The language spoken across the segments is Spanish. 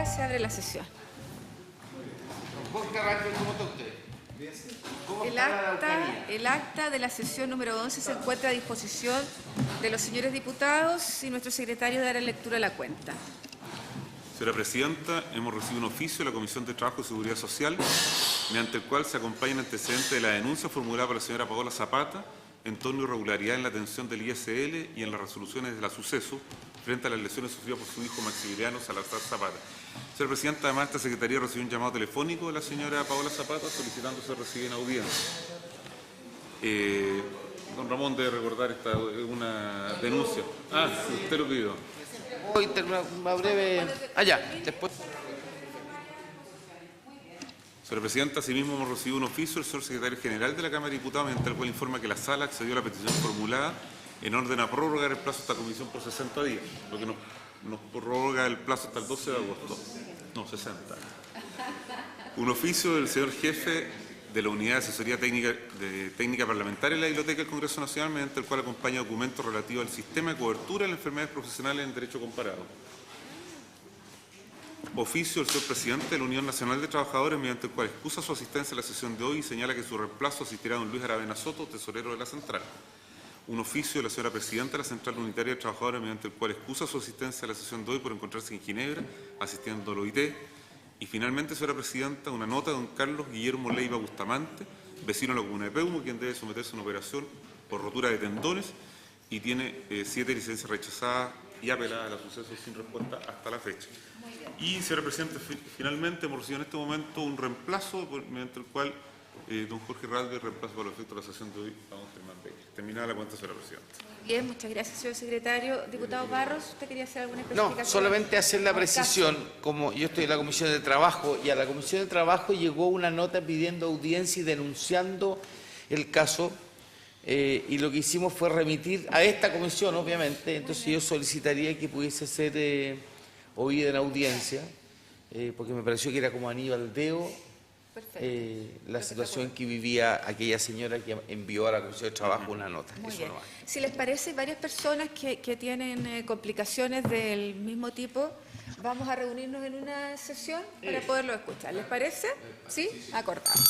día se abre la sesión. ¿Cómo está usted? ¿Cómo está la Araucanía? El acta de la sesión número 11 se encuentra a disposición de los señores diputados y nuestro secretario dará lectura a la cuenta. Señora Presidenta, hemos recibido un oficio de la Comisión de Trabajo y Seguridad Social, mediante el cual se acompaña el antecedente de la denuncia formulada por la señora Paola Zapata en torno a irregularidad en la atención del ISL y en las resoluciones de la suceso frente a las lesiones sufridas por su hijo Maximiliano Salazar Zapata. Señora Presidenta, además esta Secretaría recibió un llamado telefónico de la señora Paola Zapata solicitando ser recibida en audiencia. Don Ramón debe recordar esta una denuncia. Ah, usted lo pidió. Voy a interrumpir una breve... después... Señora Presidenta, asimismo hemos recibido un oficio del señor Secretario General de la Cámara de Diputados, mediante el cual informa que la Sala accedió a la petición formulada en orden a prorrogar el plazo de esta comisión por 60 días, lo que nos prorroga el plazo hasta el 12 de agosto. No, 60. Un oficio del señor jefe de la Unidad de Asesoría Técnica Parlamentaria de la Biblioteca del Congreso Nacional, mediante el cual acompaña documentos relativos al sistema de cobertura de las enfermedades profesionales en derecho comparado. Oficio del señor presidente de la Unión Nacional de Trabajadores, mediante el cual excusa su asistencia a la sesión de hoy y señala que su reemplazo asistirá don Luis Aravena Soto, tesorero de la Central. Un oficio de la señora presidenta de la Central Unitaria de Trabajadores, mediante el cual excusa su asistencia a la sesión de hoy por encontrarse en Ginebra, asistiendo al OIT. Y finalmente, señora presidenta, una nota de don Carlos Guillermo Leiva Bustamante, vecino de la comuna de Peumo, quien debe someterse a una operación por rotura de tendones y tiene 7 licencias rechazadas y apeladas a la suceso sin respuesta hasta la fecha. Y, señora presidenta, finalmente hemos recibido en este momento un reemplazo mediante el cual don Jorge Radgue reemplaza por los efectos de la sesión de hoy a don Germán Becker. Terminada la cuenta, señora presidenta. Bien, muchas gracias, señor secretario. Diputado Barros, ¿usted quería hacer alguna especificación? No, solamente hacer la precisión, como yo estoy en la Comisión de Trabajo, y a la Comisión de Trabajo llegó una nota pidiendo audiencia y denunciando el caso, y lo que hicimos fue remitir a esta comisión, obviamente. Entonces yo solicitaría que pudiese ser oída en audiencia, porque me pareció que era como anillo al dedo la situación que vivía aquella señora que envió a la Comisión de Trabajo una nota. Muy bien. Si les parece, varias personas que tienen complicaciones del mismo tipo, vamos a reunirnos en una sesión para poderlo escuchar. ¿Les parece? ¿Sí? Acordado.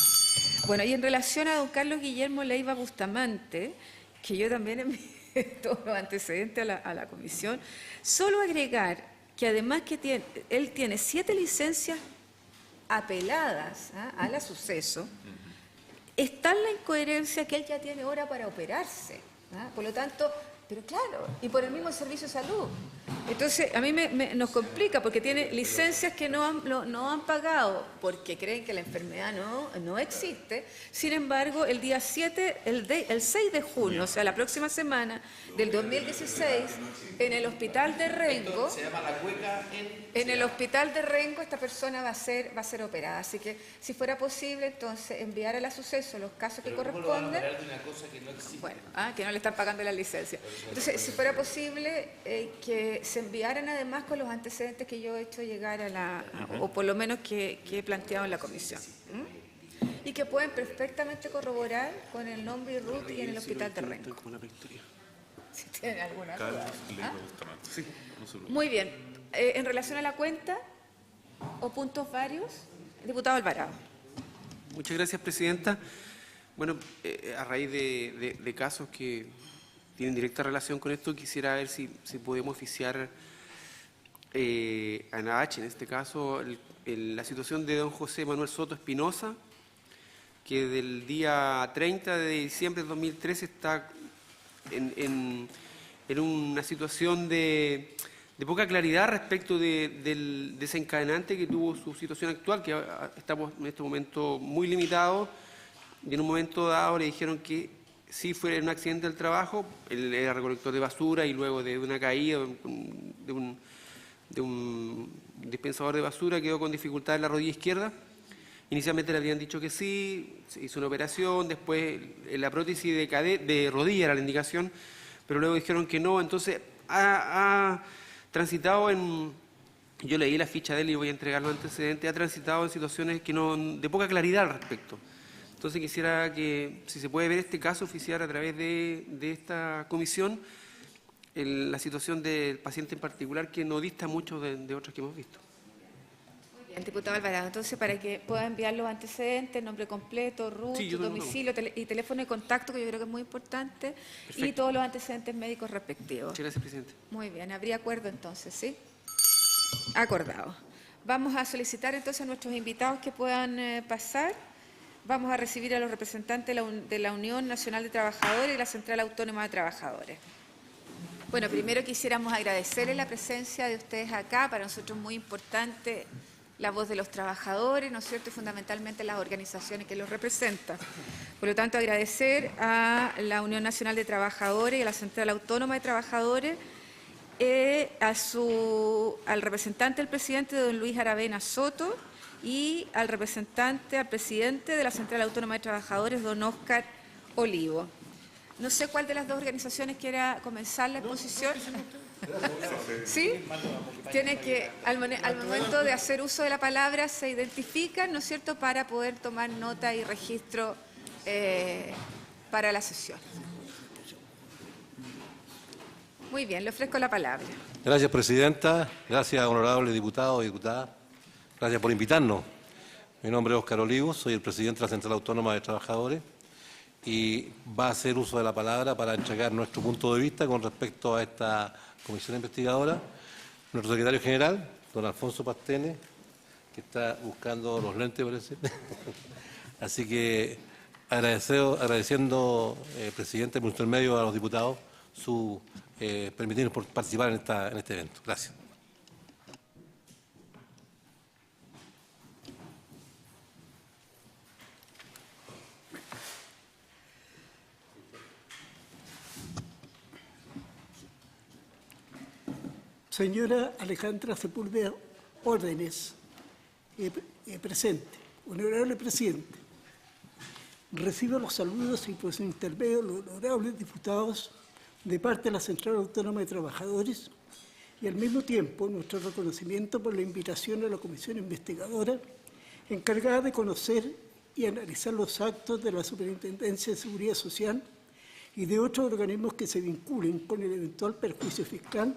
Bueno, y en relación a don Carlos Guillermo Leiva Bustamante, que yo también envié todos los antecedentes a la comisión, solo agregar que además que él tiene 7 licencias apeladas a la suceso, está en la incoherencia que él ya tiene hora para operarse. Por lo tanto, pero claro, y por el mismo servicio de salud. Entonces, a mí nos complica porque tiene licencias que no han pagado porque creen que la enfermedad no existe. Sin embargo, el día 7, el 6 de junio, o sea, la próxima semana del 2016, en el hospital de Rengo, en el hospital de Rengo, esta persona va a ser operada. Así que, si fuera posible, entonces, enviar a la suceso los casos que corresponden. Bueno, que no le están pagando la licencia. Entonces, si fuera posible, que se enviaran además con los antecedentes que yo he hecho llegar o por lo menos que he planteado en la comisión. Y que pueden perfectamente corroborar con el nombre y RUT y en el hospital de Rengo. Si tienen alguna duda. Muy bien. En relación a la cuenta o puntos varios, diputado Alvarado. Muchas gracias, presidenta. Bueno, a raíz de casos que tienen directa relación con esto, quisiera ver si podemos oficiar a NAH, en este caso, la situación de don José Manuel Soto Espinosa, que del día 30 de diciembre de 2013 está en una situación de poca claridad respecto del desencadenante que tuvo su situación actual, que estamos en este momento muy limitados, y en un momento dado le dijeron que si fue un accidente del trabajo, él era recolector de basura y luego de una caída de un dispensador de basura quedó con dificultad en la rodilla izquierda. Inicialmente le habían dicho que sí, se hizo una operación, después la prótesis de rodilla era la indicación, pero luego dijeron que no. Entonces ha transitado yo leí la ficha de él y voy a entregar los antecedentes, ha transitado en situaciones de poca claridad al respecto. Entonces quisiera que, si se puede ver este caso, oficiar a través de esta comisión la situación del paciente en particular, que no dista mucho de otras que hemos visto. Bien, diputado Alvarado, entonces para que pueda enviar los antecedentes, nombre completo, RUT, Sí, yo te lo domicilio y teléfono de contacto, que yo creo que es muy importante, y Perfecto. todos los antecedentes médicos respectivos. Muchas gracias, presidente. Muy bien, habría acuerdo entonces, ¿sí? Acordado. Vamos a solicitar entonces a nuestros invitados que puedan pasar. Vamos a recibir a los representantes de la Unión Nacional de Trabajadores y la Central Autónoma de Trabajadores. Bueno, primero quisiéramos agradecerles la presencia de ustedes acá. Para nosotros es muy importante la voz de los trabajadores, ¿no es cierto?, y fundamentalmente las organizaciones que los representan. Por lo tanto, agradecer a la Unión Nacional de Trabajadores y a la Central Autónoma de Trabajadores, al representante del presidente, don Luis Aravena Soto, y al presidente de la Central Autónoma de Trabajadores, don Óscar Olivo. No sé cuál de las dos organizaciones quiera comenzar la exposición. ¿Sí? Tiene que, al momento de hacer uso de la palabra, se identifican, ¿no es cierto?, para poder tomar nota y registro para la sesión. Muy bien, le ofrezco la palabra. Gracias, presidenta. Gracias, honorables diputados y diputadas. Gracias por invitarnos. Mi nombre es Óscar Olivo, soy el presidente de la Central Autónoma de Trabajadores y va a hacer uso de la palabra para entregar nuestro punto de vista con respecto a esta comisión investigadora. Nuestro secretario general, don Alfonso Pastene, que está buscando los lentes, parece. Así que agradeciendo, presidente, por nuestro medio a los diputados, su permitirnos participar en este evento. Gracias. Señora Alejandra Sepúlveda Órdenes, presente. Honorable presidente, recibo los saludos y por su intermedio los honorables diputados de parte de la Central Autónoma de Trabajadores y al mismo tiempo nuestro reconocimiento por la invitación a la comisión investigadora encargada de conocer y analizar los actos de la Superintendencia de Seguridad Social y de otros organismos que se vinculen con el eventual perjuicio fiscal,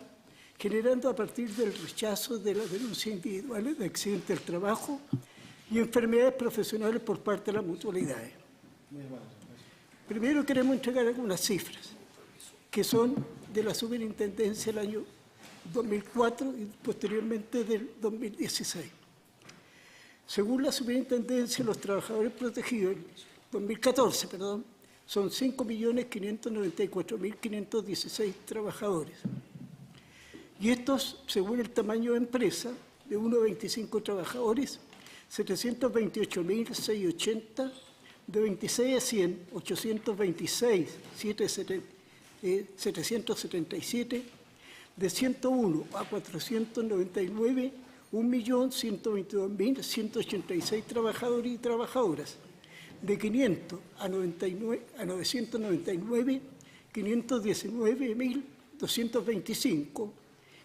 generando a partir del rechazo de las denuncias individuales de accidentes del trabajo y enfermedades profesionales por parte de las mutualidades. Primero queremos entregar algunas cifras que son de la Superintendencia del año 2004 y posteriormente del 2016. Según la Superintendencia, los trabajadores protegidos, 2014, son 5.594.516 trabajadores. Y estos, según el tamaño de empresa, de 1 a 25 trabajadores, 728.680, de 26 a 100, 826, 777, de 101 a 499, 1.122.186 trabajadores y trabajadoras, de 500 a 999, 519.225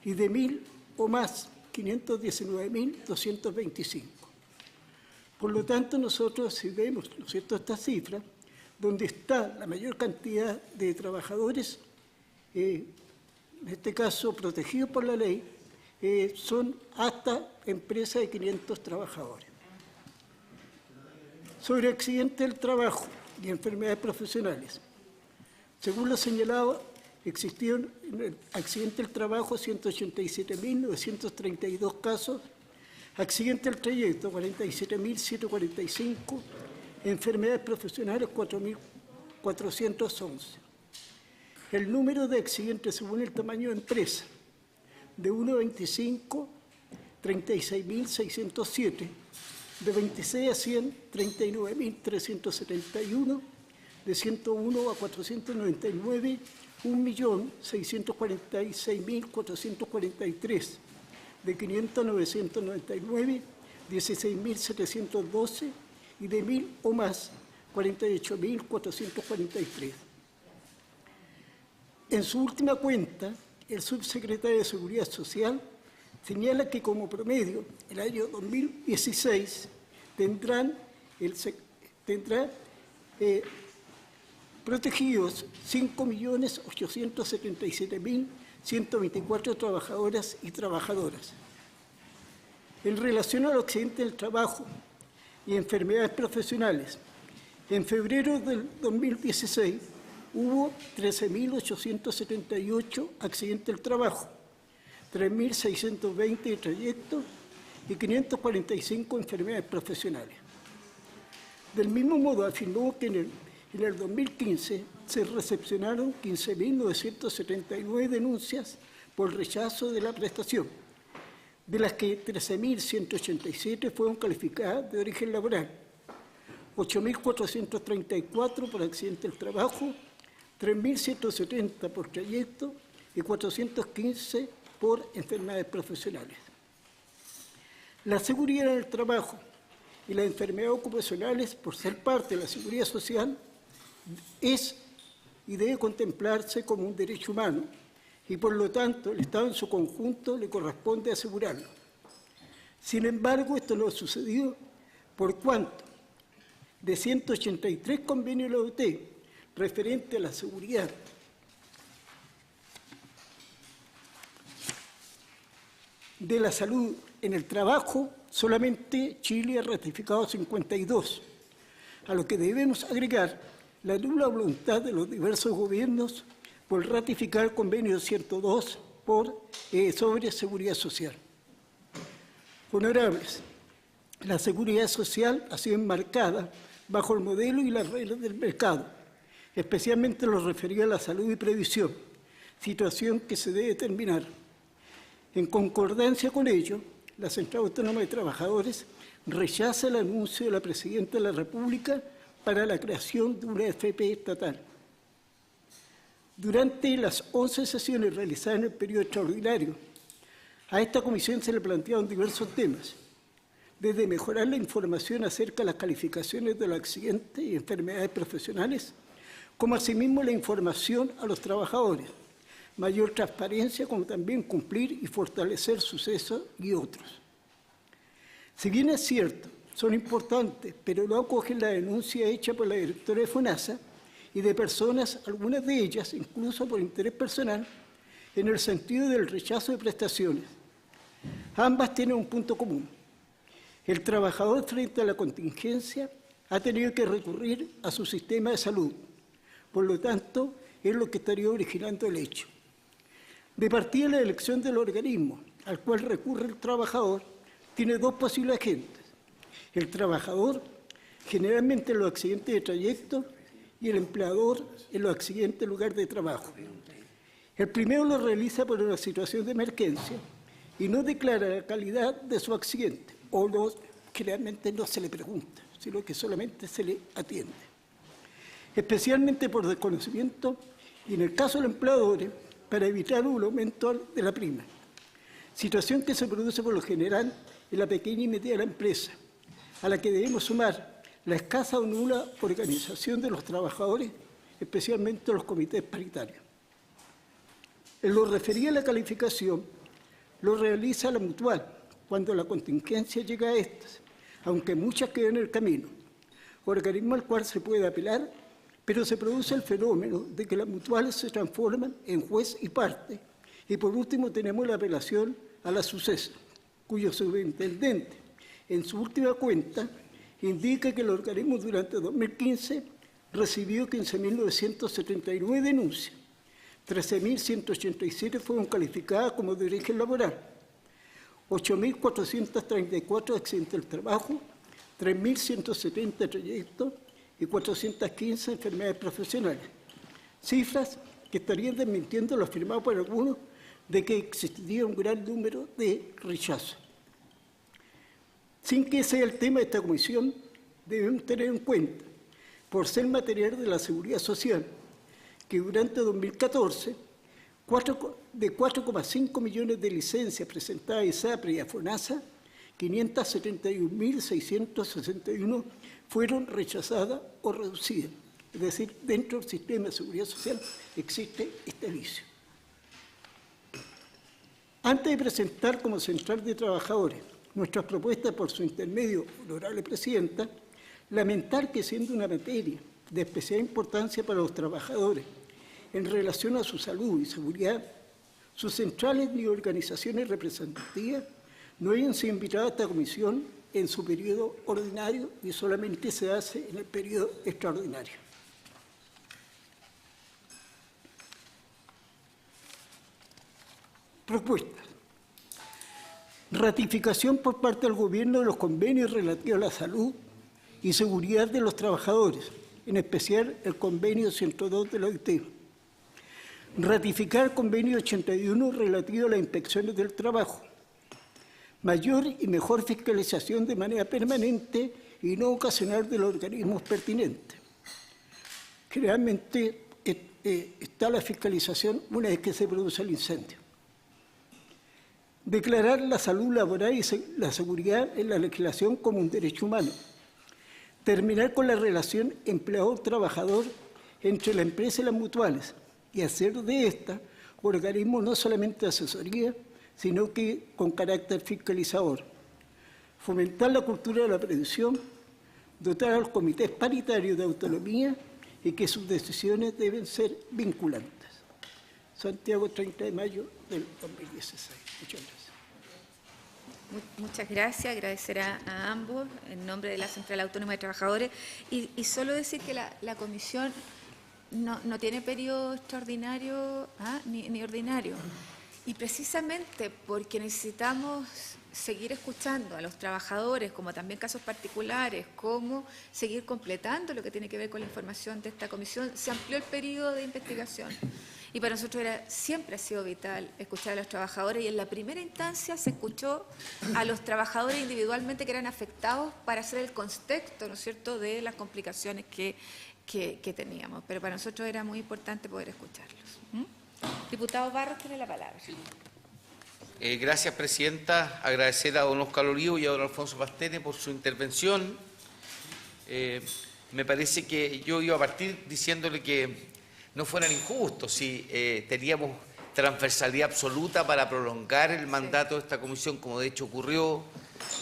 y de 1.000 o más, 519.225. Por lo tanto, nosotros si vemos, ¿no es cierto?, estas cifras, donde está la mayor cantidad de trabajadores, en este caso protegidos por la ley, son hasta empresas de 500 trabajadores. Sobre accidentes del trabajo y enfermedades profesionales. Según lo señalado, existieron en el accidente del trabajo 187.932 casos, accidente del trayecto 47.145, enfermedades profesionales 4.411. El número de accidentes según el tamaño de empresa, de 1 a 25, 36.607, de 26 a 100, 39.371, de 101 a 499, 1.646.443, de 500 a 999, 16.712 y de 1.000 o más, 48.443. En su última cuenta, el subsecretario de Seguridad Social señala que como promedio el año 2016 tendrá protegidos 5.877.124 trabajadoras y trabajadoras. En relación a los accidentes del trabajo y enfermedades profesionales, en febrero del 2016 hubo 13.878 accidentes del trabajo, 3.620 de trayecto y 545 enfermedades profesionales. Del mismo modo, afirmó que en el 2015 se recepcionaron 15.979 denuncias por rechazo de la prestación, de las que 13.187 fueron calificadas de origen laboral, 8.434 por accidente del trabajo, 3.170 por trayecto y 415 por enfermedades profesionales. La seguridad en el trabajo y las enfermedades ocupacionales, por ser parte de la seguridad social, es y debe contemplarse como un derecho humano y, por lo tanto, el Estado en su conjunto le corresponde asegurarlo. Sin embargo, esto no ha sucedido por cuanto de 183 convenios de la OIT referente a la seguridad de la salud en el trabajo, solamente Chile ha ratificado 52, a lo que debemos agregar la nula voluntad de los diversos gobiernos por ratificar el convenio 102 sobre seguridad social. Honorables, la seguridad social ha sido enmarcada bajo el modelo y las reglas del mercado, especialmente lo referido a la salud y previsión, situación que se debe terminar. En concordancia con ello, la Central Autónoma de Trabajadores rechaza el anuncio de la Presidenta de la República para la creación de una AFP estatal. Durante las 11 sesiones realizadas en el periodo extraordinario, a esta comisión se le plantearon diversos temas, desde mejorar la información acerca de las calificaciones de los accidentes y enfermedades profesionales, como asimismo la información a los trabajadores, mayor transparencia, como también cumplir y fortalecer sucesos y otros. Si bien es cierto, son importantes, pero no acogen la denuncia hecha por la directora de FONASA y de personas, algunas de ellas, incluso por interés personal, en el sentido del rechazo de prestaciones. Ambas tienen un punto común. El trabajador, frente a la contingencia, ha tenido que recurrir a su sistema de salud. Por lo tanto, es lo que estaría originando el hecho. De partida, la elección del organismo al cual recurre el trabajador tiene dos posibles agentes. El trabajador, generalmente en los accidentes de trayecto, y el empleador en los accidentes de lugar de trabajo. El primero lo realiza por una situación de emergencia y no declara la calidad de su accidente, o generalmente no se le pregunta, sino que solamente se le atiende. Especialmente por desconocimiento y, en el caso de los empleadores, para evitar un aumento de la prima. Situación que se produce por lo general en la pequeña y mediana empresa, a la que debemos sumar la escasa o nula organización de los trabajadores, especialmente los comités paritarios. En lo referido a la calificación, lo realiza la mutual cuando la contingencia llega a estas, aunque muchas quedan en el camino, organismo al cual se puede apelar, pero se produce el fenómeno de que las mutuales se transforman en juez y parte, y por último tenemos la apelación a la SUCESA, cuyo superintendente, en su última cuenta, indica que el organismo durante 2015 recibió 15.979 denuncias, 13.187 fueron calificadas como de origen laboral, 8.434 accidentes del trabajo, 3.170 trayectos y 415 enfermedades profesionales. Cifras que estarían desmintiendo lo afirmado por algunos de que existiría un gran número de rechazos. Sin que ese sea el tema de esta comisión, debemos tener en cuenta, por ser material de la seguridad social, que durante 2014, de 4,5 millones de licencias presentadas a ISAPRE y a FONASA, 571.661 fueron rechazadas o reducidas. Es decir, dentro del sistema de seguridad social existe este vicio. Antes de presentar como Central de Trabajadores nuestras propuestas por su intermedio, honorable Presidenta, lamentar que, siendo una materia de especial importancia para los trabajadores en relación a su salud y seguridad, sus centrales ni organizaciones representativas no hayan sido invitados a esta comisión en su periodo ordinario y solamente se hace en el periodo extraordinario. Propuestas. Ratificación por parte del Gobierno de los convenios relativos a la salud y seguridad de los trabajadores, en especial el convenio 102 de la OIT. Ratificar el convenio 81 relativo a las inspecciones del trabajo. Mayor y mejor fiscalización de manera permanente y no ocasional de los organismos pertinentes. Generalmente está la fiscalización una vez que se produce el incendio. Declarar la salud laboral y la seguridad en la legislación como un derecho humano. Terminar con la relación empleador-trabajador entre la empresa y las mutuales y hacer de esta organismos no solamente de asesoría, sino que con carácter fiscalizador. Fomentar la cultura de la prevención, dotar a los comités paritarios de autonomía y que sus decisiones deben ser vinculantes. Santiago, 30 de mayo del 2016. Muchas gracias. Muchas gracias, agradecer a ambos en nombre de la Central Autónoma de Trabajadores y solo decir que la comisión no tiene periodo extraordinario ni ordinario y precisamente porque necesitamos seguir escuchando a los trabajadores, como también casos particulares, como seguir completando lo que tiene que ver con la información de esta comisión, se amplió el periodo de investigación. Y para nosotros siempre ha sido vital escuchar a los trabajadores y en la primera instancia se escuchó a los trabajadores individualmente que eran afectados para hacer el contexto, ¿no es cierto?, de las complicaciones que teníamos. Pero para nosotros era muy importante poder escucharlos. Diputado Barros tiene la palabra. Gracias, Presidenta. Agradecer a don Óscar Olivo y a don Alfonso Pastene por su intervención. Me parece que yo iba a partir diciéndole que no fueran injustos si teníamos transversalidad absoluta para prolongar el mandato de esta comisión, como de hecho ocurrió,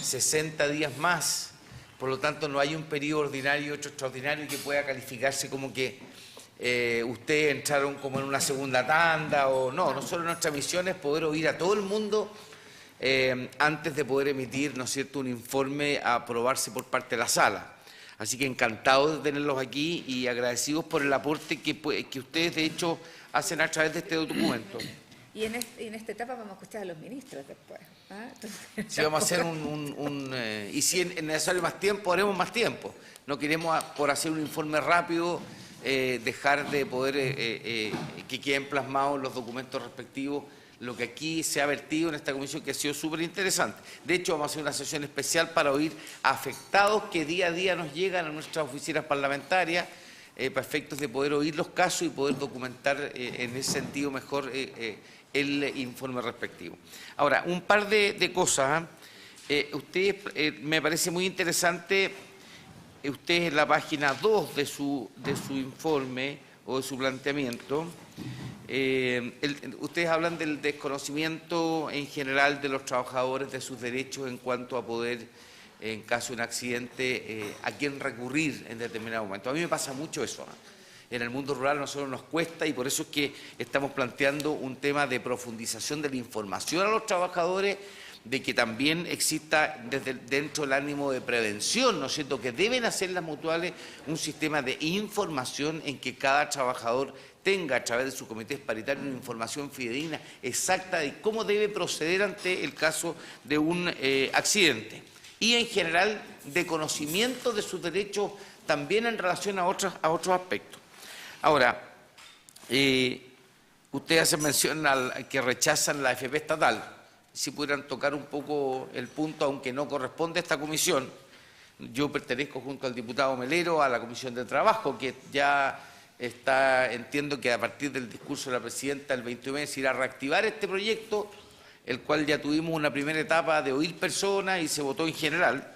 60 días más. Por lo tanto, no hay un periodo ordinario y otro extraordinario que pueda calificarse como que ustedes entraron como en una segunda tanda o no. Nosotros nuestra misión es poder oír a todo el mundo antes de poder emitir, ¿no es cierto?, un informe a aprobarse por parte de la sala. Así que encantados de tenerlos aquí y agradecidos por el aporte que ustedes, de hecho, hacen a través de este documento. Y en esta etapa vamos a escuchar a los ministros después. Si vamos a hacer y si es necesario más tiempo, haremos más tiempo. No queremos, por hacer un informe rápido, dejar de poder que queden plasmados los documentos respectivos, lo que aquí se ha vertido en esta comisión, que ha sido súper interesante. De hecho, vamos a hacer una sesión especial para oír a afectados que día a día nos llegan a nuestras oficinas parlamentarias, para efectos de poder oír los casos y poder documentar en ese sentido mejor el informe respectivo. Ahora, un par de cosas. Ustedes, me parece muy interesante, ustedes en la página 2 de su informe o de su planteamiento, ustedes hablan del desconocimiento en general de los trabajadores de sus derechos en cuanto a poder, en caso de un accidente, a quién recurrir en determinado momento. A mí me pasa mucho eso. En el mundo rural a nosotros nos cuesta y por eso es que estamos planteando un tema de profundización de la información a los trabajadores, de que también exista dentro del ánimo de prevención, ¿no es cierto?, que deben hacer las mutuales un sistema de información en que cada trabajador tenga a través de sus comités paritarios una información fidedigna, exacta de cómo debe proceder ante el caso de un accidente. Y en general de conocimiento de sus derechos también en relación a otros aspectos. Ahora, ustedes hacen mención a que rechazan la AFP estatal. Si pudieran tocar un poco el punto, aunque no corresponde a esta comisión. Yo pertenezco junto al diputado Melero a la Comisión de Trabajo, que ya entiendo que a partir del discurso de la Presidenta el 21 se irá a reactivar este proyecto, el cual ya tuvimos una primera etapa de oír personas y se votó en general.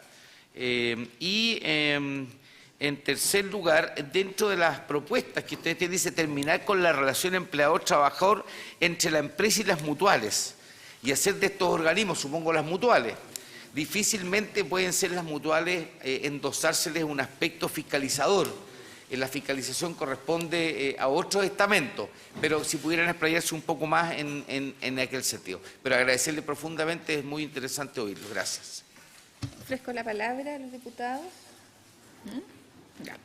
En tercer lugar, dentro de las propuestas que ustedes tienen, dice terminar con la relación empleador-trabajador entre la empresa y las mutuales y hacer de estos organismos, supongo las mutuales. Difícilmente pueden ser las mutuales endosárseles un aspecto fiscalizador. la fiscalización corresponde a otros estamentos, pero si pudieran explayarse un poco más en aquel sentido. Pero agradecerle profundamente, es muy interesante oírlo. Gracias. Ofrezco la palabra a los diputados. Ya.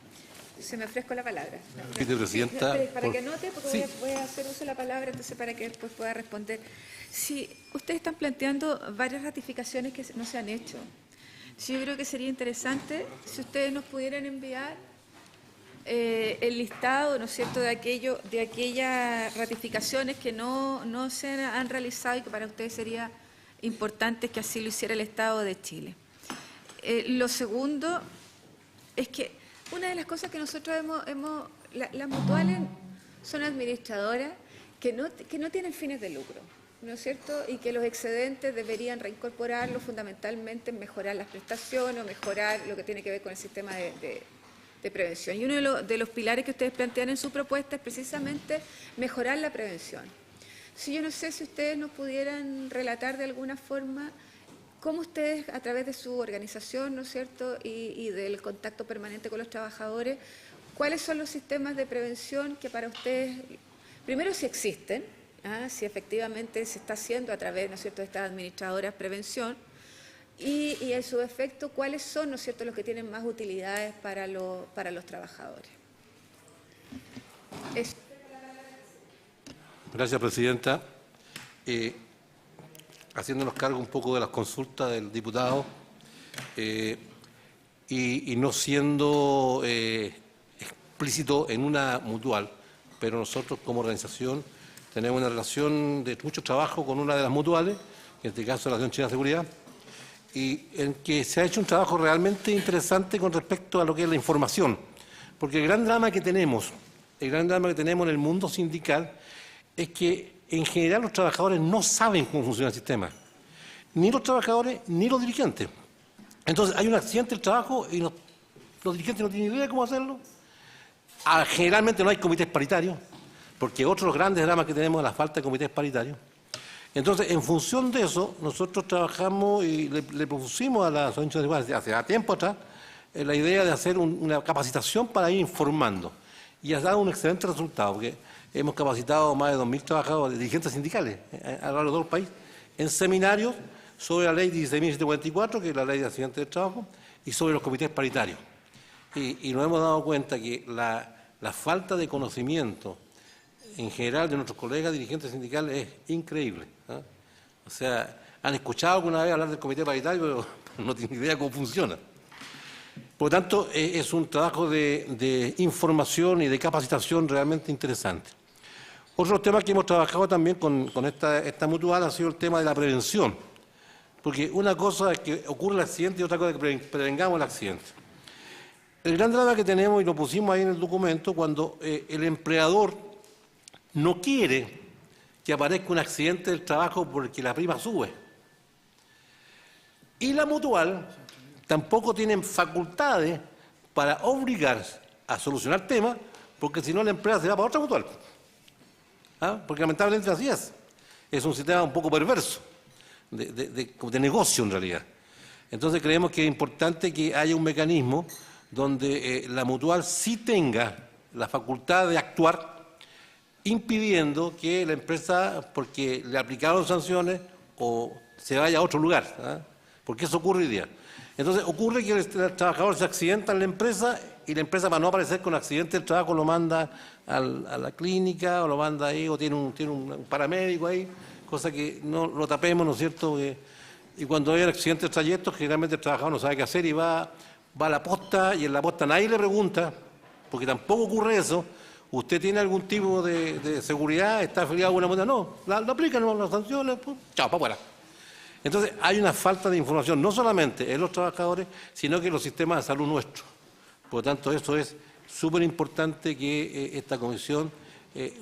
Se me ofrezco la palabra. Vicepresidenta. Para que anote, porque Sí. voy a hacer uso de la palabra, entonces para que después pueda responder. Sí, ustedes están planteando varias ratificaciones que no se han hecho. Sí, yo creo que sería interesante si ustedes nos pudieran enviar el listado, ¿no es cierto?, de aquellas ratificaciones que no se han realizado y que para ustedes sería importante que así lo hiciera el Estado de Chile. Lo segundo es que una de las cosas que nosotros las mutuales son administradoras que no tienen fines de lucro, ¿no es cierto? Y que los excedentes deberían reincorporarlos fundamentalmente en mejorar las prestaciones o mejorar lo que tiene que ver con el sistema de prevención. Y uno de los pilares que ustedes plantean en su propuesta es precisamente mejorar la prevención. Si yo no sé si ustedes nos pudieran relatar de alguna forma cómo ustedes, a través de su organización, ¿no es cierto?, y del contacto permanente con los trabajadores, cuáles son los sistemas de prevención que para ustedes, primero si existen, si efectivamente se está haciendo a través, ¿no es cierto?, de estas administradoras prevención, y en su efecto, cuáles son, ¿no es cierto?, los que tienen más utilidades para los trabajadores. Eso. Gracias, Presidenta. Haciéndonos cargo un poco de las consultas del diputado y no siendo explícito en una mutual, pero nosotros como organización tenemos una relación de mucho trabajo con una de las mutuales, en este caso la Asociación Chilena de Seguridad, y en que se ha hecho un trabajo realmente interesante con respecto a lo que es la información, porque el gran drama que tenemos en el mundo sindical es que en general los trabajadores no saben cómo funciona el sistema, ni los trabajadores ni los dirigentes. Entonces hay un accidente del trabajo y los dirigentes no tienen idea de cómo hacerlo. Generalmente no hay comités paritarios, porque otro de los grandes dramas que tenemos es la falta de comités paritarios. Entonces, en función de eso, nosotros trabajamos y le propusimos a la Asociación de Seguridad hace tiempo atrás la idea de hacer una capacitación para ir informando. Y ha dado un excelente resultado, porque hemos capacitado más de 2.000 trabajadores, dirigentes sindicales, a lo largo de todo el país, en seminarios sobre la ley 16.744, que es la ley de accidentes de trabajo, y sobre los comités paritarios. Y nos hemos dado cuenta que la falta de conocimiento en general de nuestros colegas dirigentes sindicales es increíble. O sea, han escuchado alguna vez hablar del comité paritario, pero no tienen idea cómo funciona. Por lo tanto, es un trabajo de información y de capacitación realmente interesante. Otro tema que hemos trabajado también con esta mutual ha sido el tema de la prevención, porque una cosa es que ocurre el accidente y otra cosa es que prevengamos el accidente. El gran drama que tenemos, y lo pusimos ahí en el documento, cuando el empleador no quiere que aparezca un accidente del trabajo porque la prima sube. Y la mutual tampoco tiene facultades para obligar a solucionar temas, porque si no la empresa se va para otra mutual. Porque lamentablemente así es. Es un sistema un poco perverso, de negocio en realidad. Entonces creemos que es importante que haya un mecanismo donde la mutual sí tenga la facultad de actuar, impidiendo que la empresa, porque le aplicaron sanciones, o se vaya a otro lugar, porque eso ocurre hoy día. Entonces ocurre que el trabajador se accidenta en la empresa y la empresa, para no aparecer con accidente del trabajo, lo manda a la clínica o lo manda ahí, o tiene un paramédico ahí, cosa que no lo tapemos, ¿no es cierto? Y cuando hay un accidente de trayecto, generalmente el trabajador no sabe qué hacer y va a la posta, y en la posta nadie le pregunta, porque tampoco ocurre eso. ¿Usted tiene algún tipo de seguridad? ¿Está afiliado a alguna moneda? No, lo aplican, no, las sanciones, pues, chao, para afuera. Entonces, hay una falta de información, no solamente en los trabajadores, sino que en los sistemas de salud nuestros. Por lo tanto, eso es súper importante que esta comisión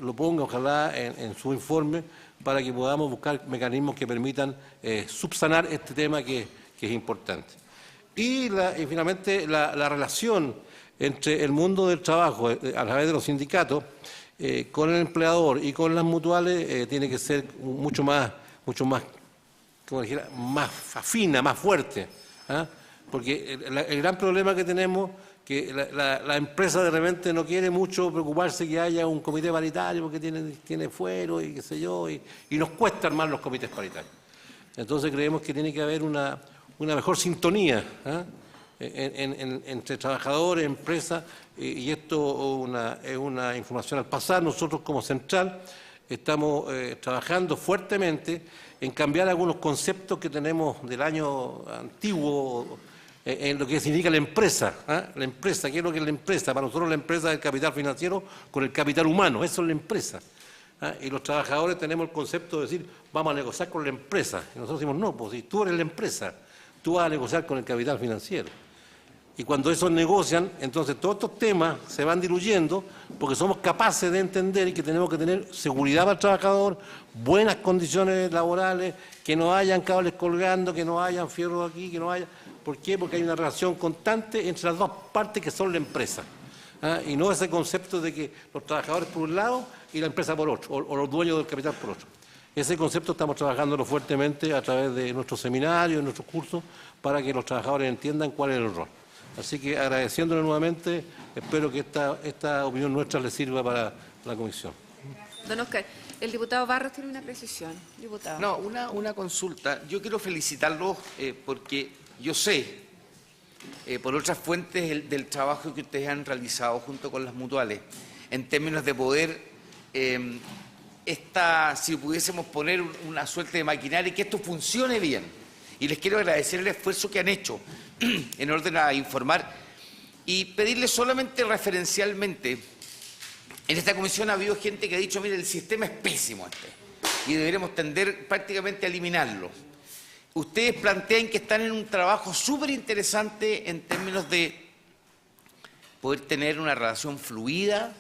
lo ponga, ojalá, en su informe, para que podamos buscar mecanismos que permitan subsanar este tema que es importante. Y finalmente, la relación entre el mundo del trabajo, a través de los sindicatos, con el empleador y con las mutuales, tiene que ser mucho más, como dijera, más fina, más fuerte. Porque el gran problema que tenemos, que la empresa de repente no quiere mucho preocuparse que haya un comité paritario porque tiene fuero y qué sé yo, y nos cuesta armar los comités paritarios. Entonces creemos que tiene que haber una mejor sintonía entre trabajadores, empresas, y esto es una información al pasar. Nosotros como central estamos trabajando fuertemente en cambiar algunos conceptos que tenemos del año antiguo, en lo que significa la empresa. La empresa, ¿qué es lo que es la empresa? Para nosotros la empresa es el capital financiero con el capital humano, eso es la empresa. Y los trabajadores tenemos el concepto de decir, vamos a negociar con la empresa. Y nosotros decimos, no, pues si tú eres la empresa, tú vas a negociar con el capital financiero. Y cuando esos negocian, entonces todos estos temas se van diluyendo porque somos capaces de entender que tenemos que tener seguridad para el trabajador, buenas condiciones laborales, que no hayan cables colgando, que no hayan fierros aquí, que no haya... ¿Por qué? Porque hay una relación constante entre las dos partes que son la empresa. Y no ese concepto de que los trabajadores por un lado y la empresa por otro, o los dueños del capital por otro. Ese concepto estamos trabajándolo fuertemente a través de nuestros seminarios, nuestros cursos, para que los trabajadores entiendan cuál es el rol. Así que agradeciéndole nuevamente, espero que esta opinión nuestra le sirva para la comisión. Don Oscar, el diputado Barros tiene una precisión. Diputado. No, una consulta. Yo quiero felicitarlos porque yo sé, por otras fuentes del trabajo que ustedes han realizado junto con las mutuales, en términos de poder, si pudiésemos poner una suerte de maquinaria y que esto funcione bien. Y les quiero agradecer el esfuerzo que han hecho en orden a informar y pedirles solamente referencialmente. En esta comisión ha habido gente que ha dicho, mire, el sistema es pésimo y deberíamos tender prácticamente a eliminarlo. Ustedes plantean que están en un trabajo súper interesante en términos de poder tener una relación fluida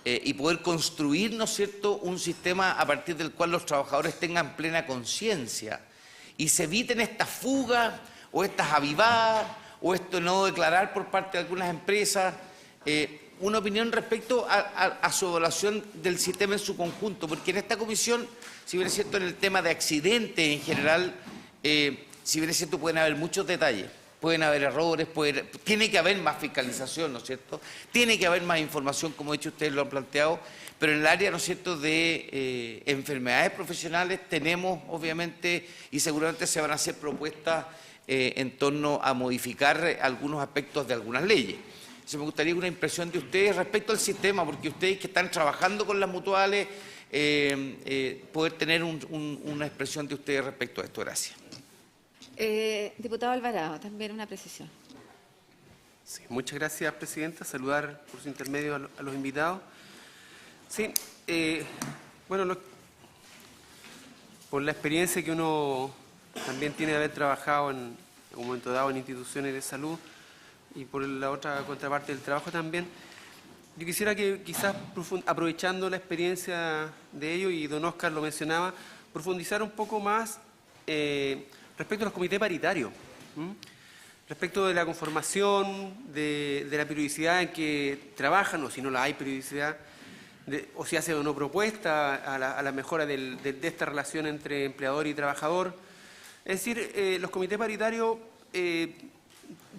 y poder construir, ¿no es cierto?, un sistema a partir del cual los trabajadores tengan plena conciencia y se eviten estas fugas o estas avivadas o esto no declarar por parte de algunas empresas. Una opinión respecto a su evaluación del sistema en su conjunto, porque en esta comisión, si bien es cierto en el tema de accidentes en general, si bien es cierto pueden haber muchos detalles, pueden haber errores, tiene que haber más fiscalización, ¿no es cierto? Tiene que haber más información, como de hecho ustedes lo han planteado, pero en el área, ¿no es cierto?, de enfermedades profesionales tenemos, obviamente, y seguramente se van a hacer propuestas en torno a modificar algunos aspectos de algunas leyes. Me gustaría una impresión de ustedes respecto al sistema, porque ustedes que están trabajando con las mutuales, poder tener una expresión de ustedes respecto a esto. Gracias. Diputado Alvarado, también una precisión. Sí, muchas gracias, Presidenta. Saludar por su intermedio a los invitados. Sí, bueno, por la experiencia que uno también tiene de haber trabajado en un momento dado en instituciones de salud y por la otra contraparte del trabajo también, yo quisiera que quizás, aprovechando la experiencia de ellos, y don Oscar lo mencionaba, profundizar un poco más respecto a los comités paritarios, respecto de la conformación, de la periodicidad en que trabajan, o si no la hay periodicidad, o si hace o no propuesta a la mejora de esta relación entre empleador y trabajador. Es decir, los comités paritarios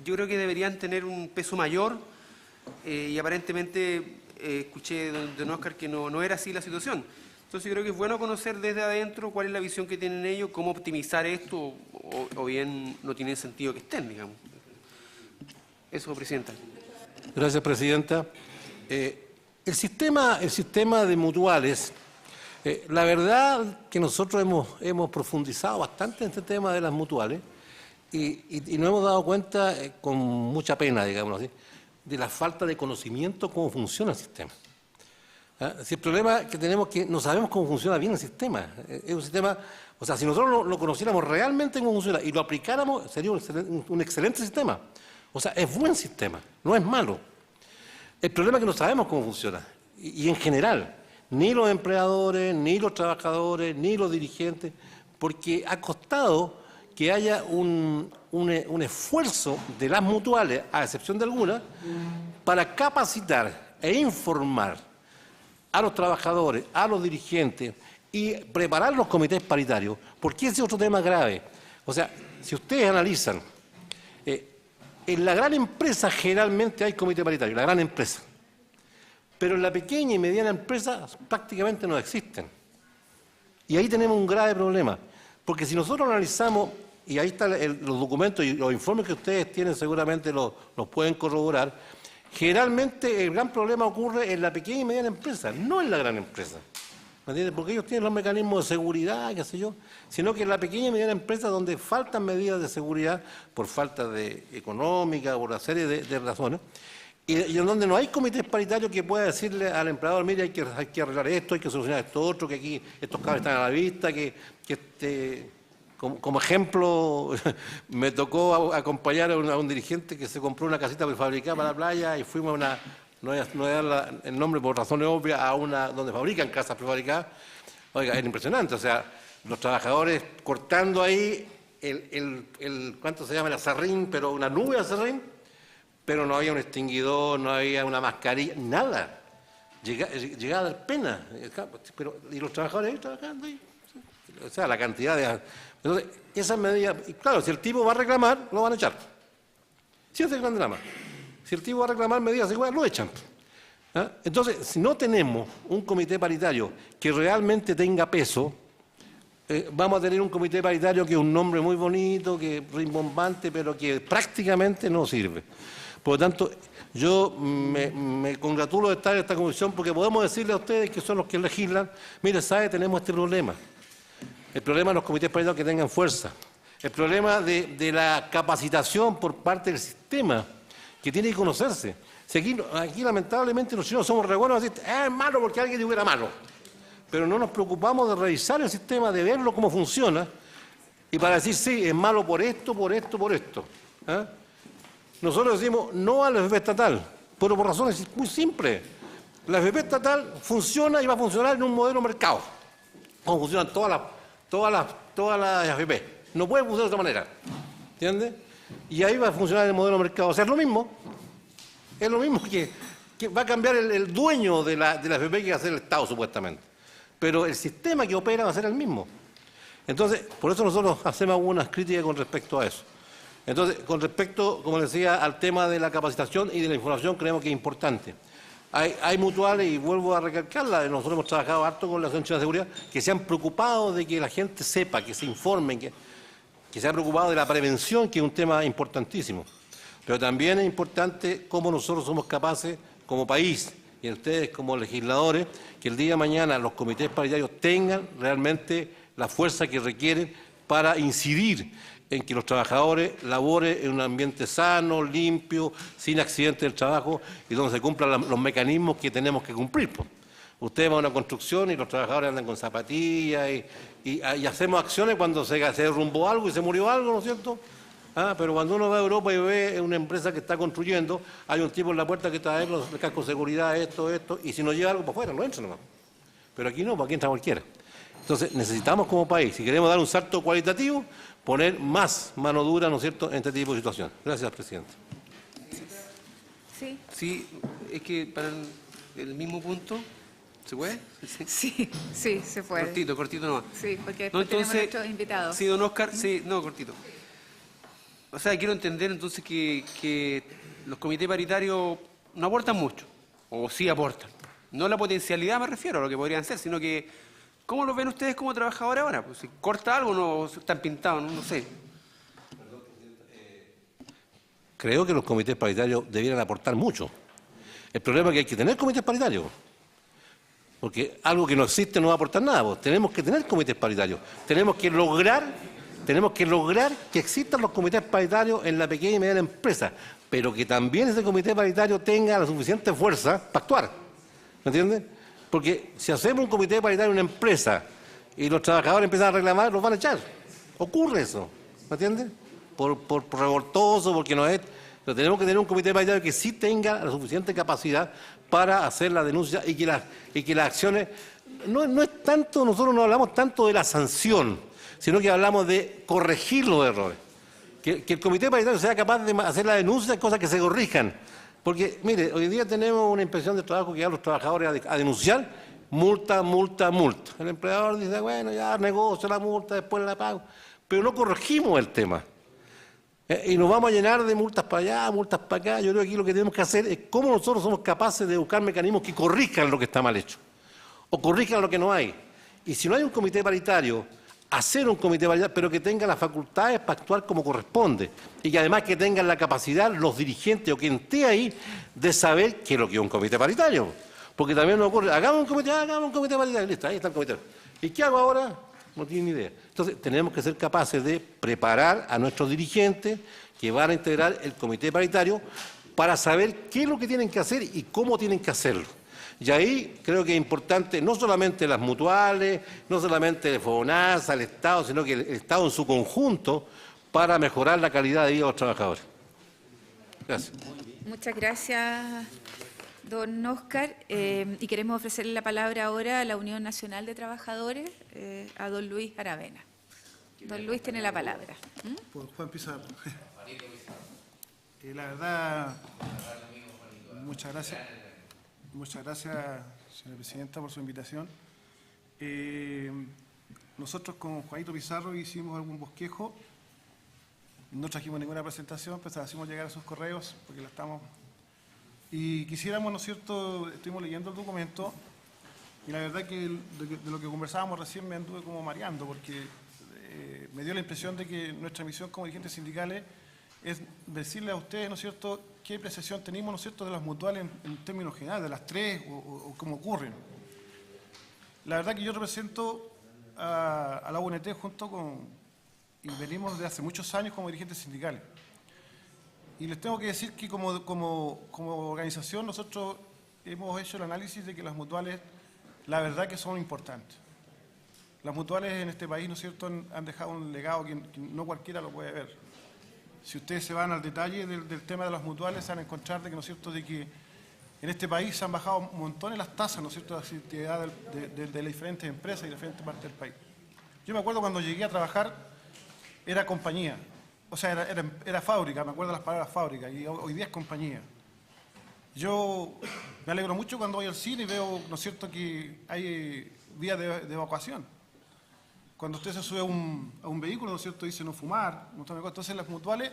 yo creo que deberían tener un peso mayor y aparentemente escuché de don Oscar que no era así la situación. Entonces yo creo que es bueno conocer desde adentro cuál es la visión que tienen ellos, cómo optimizar esto o bien no tiene sentido que estén, digamos. Eso, Presidenta. Gracias, Presidenta. El sistema de mutuales, la verdad que nosotros hemos profundizado bastante en este tema de las mutuales y nos hemos dado cuenta, con mucha pena, digamos así, de la falta de conocimiento cómo funciona el sistema. Si el problema que tenemos es que no sabemos cómo funciona bien el sistema. Es un sistema, o sea, si nosotros lo conociéramos realmente cómo funciona y lo aplicáramos, sería un excelente sistema. O sea, es buen sistema, no es malo. El problema es que no sabemos cómo funciona. Y en general, ni los empleadores, ni los trabajadores, ni los dirigentes, porque ha costado que haya un esfuerzo de las mutuales, a excepción de algunas, para capacitar e informar a los trabajadores, a los dirigentes y preparar los comités paritarios, porque ese es otro tema grave. O sea, si ustedes analizan En la gran empresa generalmente hay comité paritario, la gran empresa. Pero en la pequeña y mediana empresa prácticamente no existen. Y ahí tenemos un grave problema. Porque si nosotros analizamos, y ahí están los documentos y los informes que ustedes tienen seguramente los pueden corroborar, generalmente el gran problema ocurre en la pequeña y mediana empresa, no en la gran empresa. ¿Me entiendes? Porque ellos tienen los mecanismos de seguridad, qué sé yo, sino que en la pequeña y mediana empresa donde faltan medidas de seguridad por falta de económica, por una serie de razones, y en donde no hay comités paritarios que pueda decirle al empleador, mire, hay que arreglar esto, hay que solucionar esto otro, que aquí estos cables están a la vista, como ejemplo, me tocó acompañar a un dirigente que se compró una casita prefabricada para la playa y fuimos a una, no voy a dar el nombre por razones obvias, a una donde fabrican casas prefabricadas. Oiga, es impresionante, o sea, los trabajadores cortando ahí ¿cuánto se llama? El aserrín, pero una nube de aserrín, pero no había un extinguidor, no había una mascarilla, nada. Llegaba a dar pena. Y los trabajadores ahí trabajando ahí. O sea, la cantidad de... Entonces, esas medidas... Y claro, si el tipo va a reclamar, lo van a echar. Si es el gran drama. Si el tipo va a reclamar medidas de seguridad, lo echan. ¿Ah? Entonces, si no tenemos un comité paritario que realmente tenga peso, vamos a tener un comité paritario que es un nombre muy bonito, que es rimbombante, pero que prácticamente no sirve. Por lo tanto, yo me congratulo de estar en esta comisión porque podemos decirle a ustedes que son los que legislan, mire, ¿sabe? Tenemos este problema. El problema de los comités paritarios que tengan fuerza. El problema de la capacitación por parte del sistema, que tiene que conocerse. Si aquí lamentablemente los chinos somos re buenos, es malo porque alguien dijo que era malo. Pero no nos preocupamos de revisar el sistema, de verlo cómo funciona, y para decir, sí, es malo por esto, por esto, por esto. ¿Ah? Nosotros decimos no a la FP estatal, pero por razones muy simples. La FP estatal funciona y va a funcionar en un modelo mercado, como funcionan todas las AFP. No puede funcionar de otra manera. ¿Entiendes? Y ahí va a funcionar el modelo mercado. O sea, es lo mismo que va a cambiar el dueño de la AFP que va a ser el Estado, supuestamente. Pero el sistema que opera va a ser el mismo. Entonces, por eso nosotros hacemos algunas críticas con respecto a eso. Entonces, con respecto, como decía, al tema de la capacitación y de la información, creemos que es importante. Hay mutuales, y vuelvo a recalcarla, nosotros hemos trabajado harto con la Asociación de Seguridad, que se han preocupado de que la gente sepa, que se informen, que se han preocupado de la prevención, que es un tema importantísimo. Pero también es importante cómo nosotros somos capaces, como país, y ustedes como legisladores, que el día de mañana los comités paritarios tengan realmente la fuerza que requieren para incidir en que los trabajadores laboren en un ambiente sano, limpio, sin accidentes del trabajo y donde se cumplan los mecanismos que tenemos que cumplir. Pues. Ustedes van a una construcción y los trabajadores andan con zapatillas y hacemos acciones cuando se derrumbó algo y se murió algo, ¿no es cierto? Pero cuando uno va a Europa y ve una empresa que está construyendo, hay un tipo en la puerta que está ahí con el casco de seguridad, esto, y si no lleva algo para afuera, no entra nomás. Pero aquí no, para aquí entra cualquiera. Entonces necesitamos como país, si queremos dar un salto cualitativo, poner más mano dura, ¿no es cierto?, en este tipo de situación. Gracias, presidente. Sí. Sí, es que para el mismo punto, ¿se puede? Sí, se puede. Cortito nomás. Sí, porque No, después tenemos entonces, nuestros invitados. Sí, don Oscar, sí, no, cortito. O sea, quiero entender entonces que los comités paritarios no aportan mucho, o sí aportan. No la potencialidad me refiero a lo que podrían ser, sino que, ¿cómo lo ven ustedes como trabajadores ahora? Pues si corta algo, no están pintados, no sé. Creo que los comités paritarios debieran aportar mucho. El problema es que hay que tener comités paritarios. Porque algo que no existe no va a aportar nada. Pues. Tenemos que tener comités paritarios. Tenemos que lograr que existan los comités paritarios en la pequeña y mediana empresa, pero que también ese comité paritario tenga la suficiente fuerza para actuar. ¿Me entiendes? Porque si hacemos un comité paritario en una empresa y los trabajadores empiezan a reclamar, los van a echar. Ocurre eso. ¿Me entiendes? Por revoltoso, porque no es... Pero tenemos que tener un comité paritario que sí tenga la suficiente capacidad para hacer la denuncia y que las acciones... No es tanto, nosotros no hablamos tanto de la sanción, sino que hablamos de corregir los errores. Que el comité paritario sea capaz de hacer la denuncia de cosas que se corrijan. Porque, mire, hoy día tenemos una inspección de trabajo que ya los trabajadores a denunciar, multa. El empleador dice, bueno, ya negocio la multa, después la pago. Pero no corregimos el tema. Y nos vamos a llenar de multas para allá, multas para acá. Yo creo que aquí lo que tenemos que hacer es cómo nosotros somos capaces de buscar mecanismos que corrijan lo que está mal hecho o corrijan lo que no hay. Y si no hay un comité paritario, hacer un comité paritario, pero que tenga las facultades para actuar como corresponde y que además que tengan la capacidad los dirigentes o quien esté ahí de saber qué es lo que es un comité paritario. Porque también nos ocurre, hagamos un comité paritario, listo, ahí está el comité. ¿Y qué hago ahora? No tienen ni idea. Entonces, tenemos que ser capaces de preparar a nuestros dirigentes que van a integrar el comité paritario para saber qué es lo que tienen que hacer y cómo tienen que hacerlo. Y ahí creo que es importante no solamente las mutuales, no solamente el FONASA, el Estado, sino que el Estado en su conjunto para mejorar la calidad de vida de los trabajadores. Gracias. Muchas gracias, don Óscar. Y queremos ofrecerle la palabra ahora a la Unión Nacional de Trabajadores, a don Luis Aravena. Don Luis tiene la palabra. Por Juan Pizarro. La verdad, muchas gracias. Muchas gracias, señora presidenta, por su invitación. Nosotros con Juanito Pizarro hicimos algún bosquejo. No trajimos ninguna presentación, pero hicimos llegar a sus correos porque la estamos... Y quisiéramos, ¿no es cierto?, estuvimos leyendo el documento y la verdad que de lo que conversábamos recién me anduve como mareando porque me dio la impresión de que nuestra misión como dirigentes sindicales es decirle a ustedes, ¿no es cierto?, qué apreciación tenemos, ¿no es cierto?, de las mutuales en términos generales, de las tres o cómo ocurren. La verdad que yo represento a la UNT junto con, y venimos desde hace muchos años como dirigentes sindicales. Y les tengo que decir que como organización nosotros hemos hecho el análisis de que las mutuales, la verdad que son importantes. Las mutuales en este país, ¿no es cierto?, han dejado un legado que no cualquiera lo puede ver. Si ustedes se van al detalle del tema de las mutuales, se van a encontrar de que, ¿no es cierto?, de que en este país se han bajado montones las tasas, ¿no es cierto?, de actividad de las diferentes empresas y diferentes partes del país. Yo me acuerdo cuando llegué a trabajar, era compañía, o sea, era fábrica, me acuerdo las palabras fábrica, y hoy día es compañía. Yo me alegro mucho cuando voy al cine y veo, ¿no es cierto?, que hay vías de evacuación. Cuando usted se sube a un vehículo, ¿no es cierto?, dice no fumar, entonces las mutuales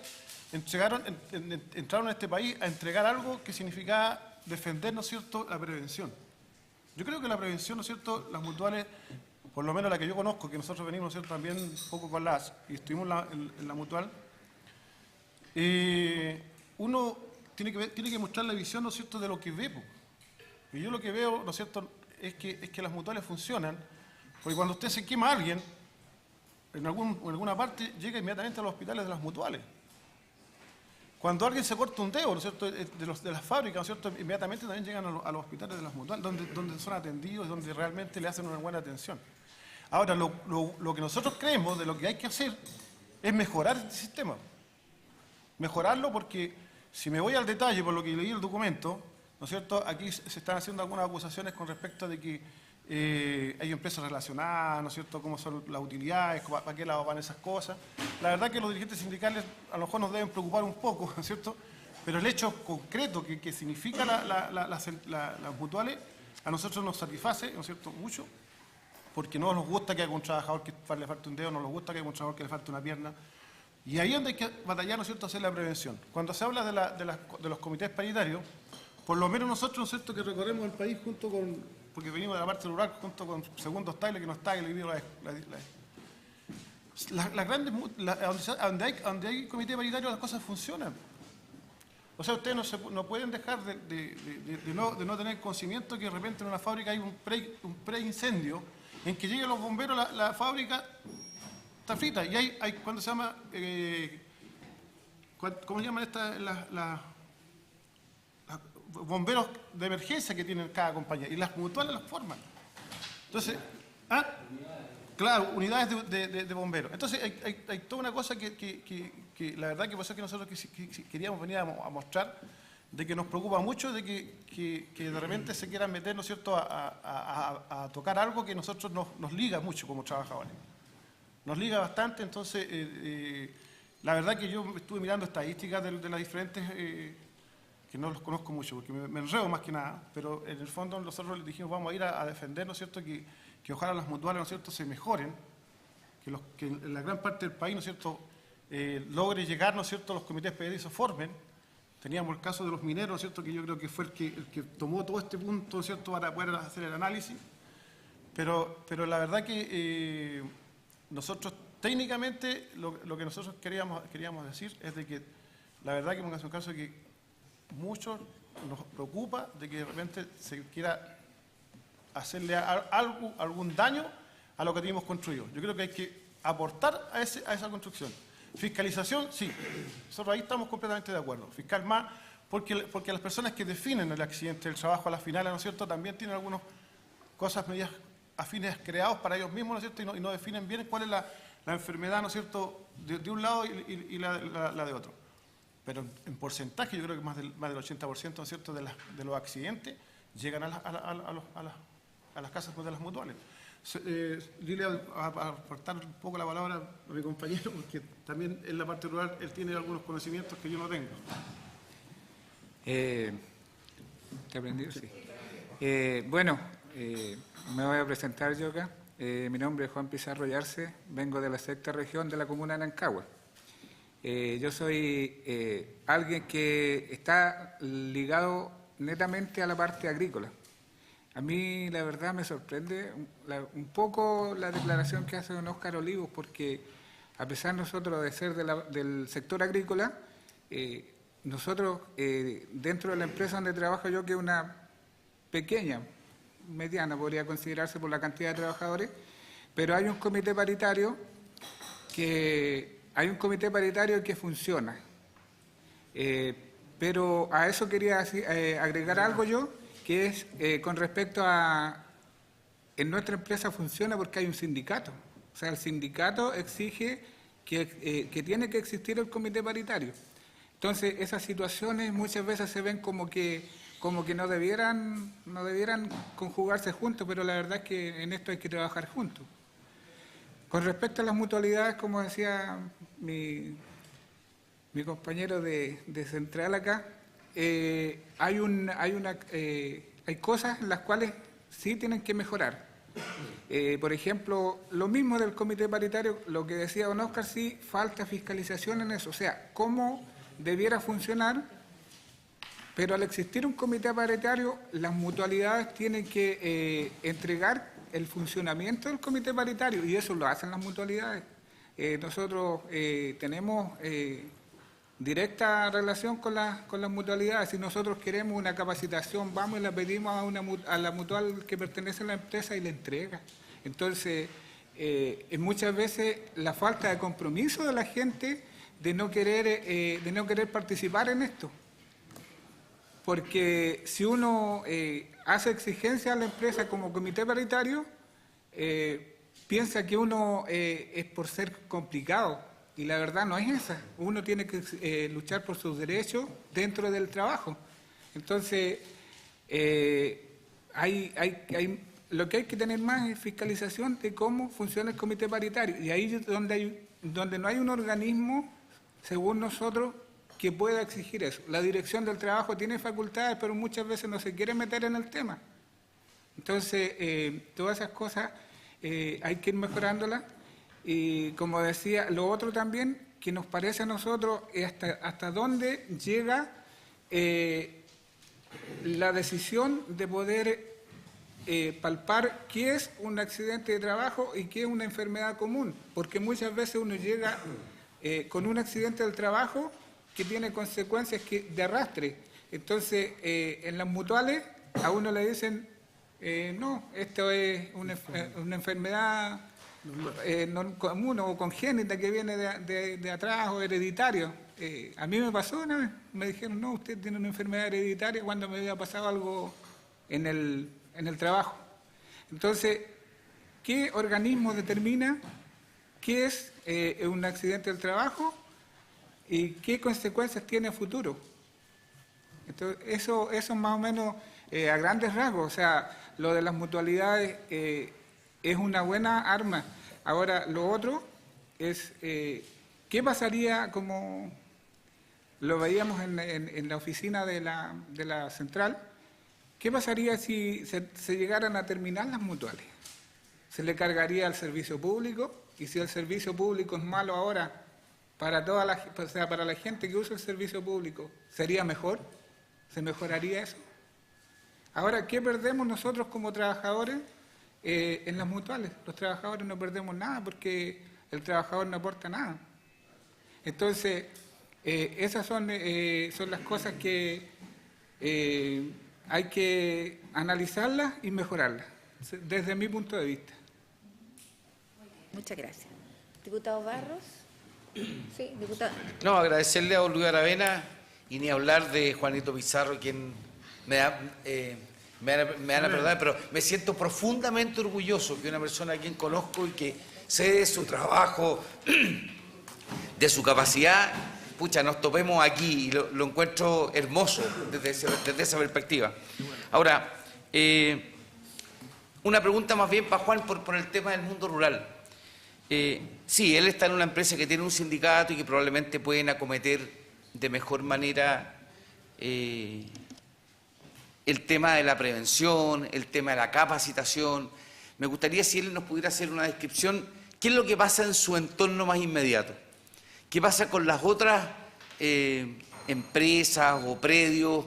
entraron a este país a entregar algo que significaba defender, ¿no es cierto?, la prevención. Yo creo que la prevención, ¿no es cierto?, las mutuales, por lo menos la que yo conozco, que nosotros venimos, ¿no es cierto?, también un poco con las, y estuvimos en la mutual, uno tiene que mostrar la visión, ¿no es cierto?, de lo que ve. Y yo lo que veo, ¿no es cierto?, es que las mutuales funcionan, porque cuando usted se quema a alguien, en alguna parte, llega inmediatamente a los hospitales de las mutuales. Cuando alguien se corta un dedo, ¿no es cierto?, de las fábricas, ¿no es cierto?, inmediatamente también llegan a los hospitales de las mutuales, donde son atendidos, donde realmente le hacen una buena atención. Ahora, lo que nosotros creemos de lo que hay que hacer es mejorar este sistema. Mejorarlo porque, si me voy al detalle por lo que leí el documento, ¿no es cierto?, aquí se están haciendo algunas acusaciones con respecto de que hay empresas relacionadas, ¿no es cierto?, cómo son las utilidades, para qué lado van esas cosas. La verdad que los dirigentes sindicales a lo mejor nos deben preocupar un poco, ¿no es cierto?, pero el hecho concreto que significa las mutuales a nosotros nos satisface, ¿no es cierto?, mucho, porque no nos gusta que haya un trabajador que le falte un dedo, no nos gusta que haya un trabajador que le falte una pierna. Y ahí es donde hay que batallar, ¿no es cierto?, hacer la prevención. Cuando se habla de los comités paritarios, por lo menos nosotros, ¿no es cierto?, que recorremos el país junto con, porque venimos de la parte rural, junto con Segundos Tagle, que no está, que le digo donde hay comité paritario las cosas funcionan. O sea, ustedes no pueden dejar de no tener conocimiento que de repente en una fábrica hay un preincendio, en que lleguen los bomberos, la fábrica está frita, y hay ¿cuándo se llama? ¿Cómo se llaman las bomberos de emergencia que tienen cada compañía? Y las mutuales las forman. Entonces, claro, unidades de bomberos. Entonces, hay toda una cosa que la verdad que por eso es que nosotros queríamos venir a mostrar, de que nos preocupa mucho de que de repente se quieran meter, ¿no es cierto?, a tocar algo que a nosotros nos liga mucho como trabajadores. Nos liga bastante, entonces, la verdad que yo estuve mirando estadísticas de las diferentes, que no los conozco mucho, porque me enredo más que nada, pero en el fondo nosotros les dijimos, vamos a ir a defender, ¿no es cierto?, que ojalá las mutuales, ¿no es cierto?, se mejoren, que en la gran parte del país, ¿no es cierto?, logre llegar, ¿no es cierto?, a los comités pedagógicos formen. Teníamos el caso de los mineros, ¿no es cierto?, que yo creo que fue el que tomó todo este punto, ¿no es cierto?, para poder hacer el análisis. Pero la verdad que nosotros, técnicamente, lo que nosotros queríamos decir es de que la verdad que, en un caso, que muchos nos preocupa de que de repente se quiera hacerle algún daño a lo que teníamos construido. Yo creo que hay que aportar a esa construcción. Fiscalización, sí, nosotros ahí estamos completamente de acuerdo. Fiscal más, porque las personas que definen el accidente del trabajo a la final, ¿no es cierto?, también tienen algunas cosas, medidas afines creados para ellos mismos, ¿no es cierto?, y no definen bien cuál es la enfermedad, ¿no es cierto?, de un lado y la de otro. Pero en porcentaje, yo creo que más del 80%, ¿no es cierto?, de los accidentes llegan a las casas de las mutuales. Yo le voy a aportar un poco la palabra a mi compañero, porque también en la parte rural él tiene algunos conocimientos que yo no tengo. ¿Te aprendió? Sí. Bueno, me voy a presentar yo acá. Mi nombre es Juan Pizarro Yarce, vengo de la 6ª región de la comuna de Nancagua. Yo soy alguien que está ligado netamente a la parte agrícola. A mí, la verdad, me sorprende un poco la declaración que hace don Óscar Olivos, porque a pesar nosotros de ser del sector agrícola, nosotros, dentro de la empresa donde trabajo yo, que es una pequeña, mediana, podría considerarse por la cantidad de trabajadores, pero hay un comité paritario que funciona. Pero a eso quería agregar algo yo, que es con respecto a... En nuestra empresa funciona porque hay un sindicato. O sea, el sindicato exige que tiene que existir el comité paritario. Entonces, esas situaciones muchas veces se ven como que no debieran conjugarse juntos, pero la verdad es que en esto hay que trabajar juntos. Con respecto a las mutualidades, como decía mi compañero de Central acá, hay cosas en las cuales sí tienen que mejorar. Por ejemplo, lo mismo del comité paritario, lo que decía don Óscar, sí falta fiscalización en eso. O sea, cómo debiera funcionar, pero al existir un comité paritario, las mutualidades tienen que entregar el funcionamiento del comité paritario, y eso lo hacen las mutualidades. Nosotros tenemos directa relación con las mutualidades. Si nosotros queremos una capacitación, vamos y la pedimos a la mutual que pertenece a la empresa y la entrega. Entonces, muchas veces la falta de compromiso de la gente de no querer participar en esto. Porque si uno hace exigencia a la empresa como comité paritario, piensa que uno es por ser complicado. Y la verdad no es esa. Uno tiene que luchar por sus derechos dentro del trabajo. Entonces, lo que hay que tener más es fiscalización de cómo funciona el comité paritario. Y ahí es donde no hay un organismo, según nosotros, que pueda exigir eso. La dirección del trabajo tiene facultades, pero muchas veces no se quiere meter en el tema. Entonces, todas esas cosas hay que ir mejorándolas. Y como decía, lo otro también que nos parece a nosotros es hasta dónde llega la decisión de poder palpar qué es un accidente de trabajo y qué es una enfermedad común, porque muchas veces uno llega con un accidente del trabajo que tiene consecuencias de arrastre. Entonces, en las mutuales a uno le dicen, no, esto es una enfermedad no común o congénita que viene de atrás o hereditario. A mí me pasó una vez, me dijeron, no, usted tiene una enfermedad hereditaria cuando me había pasado algo en el trabajo. Entonces, ¿qué organismo determina qué es un accidente del trabajo y qué consecuencias tiene a futuro? Entonces, eso es más o menos a grandes rasgos. O sea, lo de las mutualidades es una buena arma. Ahora, lo otro es, ¿qué pasaría, como lo veíamos en la oficina de la central, qué pasaría si se llegaran a terminar las mutuales? ¿Se le cargaría al servicio público? Y si el servicio público es malo ahora, para o sea, para la gente que usa el servicio público, ¿sería mejor? ¿Se mejoraría eso? Ahora, ¿qué perdemos nosotros como trabajadores en las mutuales? Los trabajadores no perdemos nada porque el trabajador no aporta nada. Entonces, esas son las cosas que hay que analizarlas y mejorarlas, desde mi punto de vista. Muchas gracias. Diputado Barros. Sí, diputado. No, agradecerle a don Luis Aravena y ni hablar de Juanito Pizarro, quien me van a perdonar, pero me siento profundamente orgulloso que una persona a quien conozco y que sé de su trabajo, de su capacidad, pucha, nos topemos aquí y lo encuentro hermoso desde esa perspectiva. Ahora, una pregunta más bien para Juan por el tema del mundo rural. Sí, él está en una empresa que tiene un sindicato y que probablemente pueden acometer de mejor manera el tema de la prevención, el tema de la capacitación. Me gustaría si él nos pudiera hacer una descripción, ¿qué es lo que pasa en su entorno más inmediato? ¿Qué pasa con las otras empresas o predios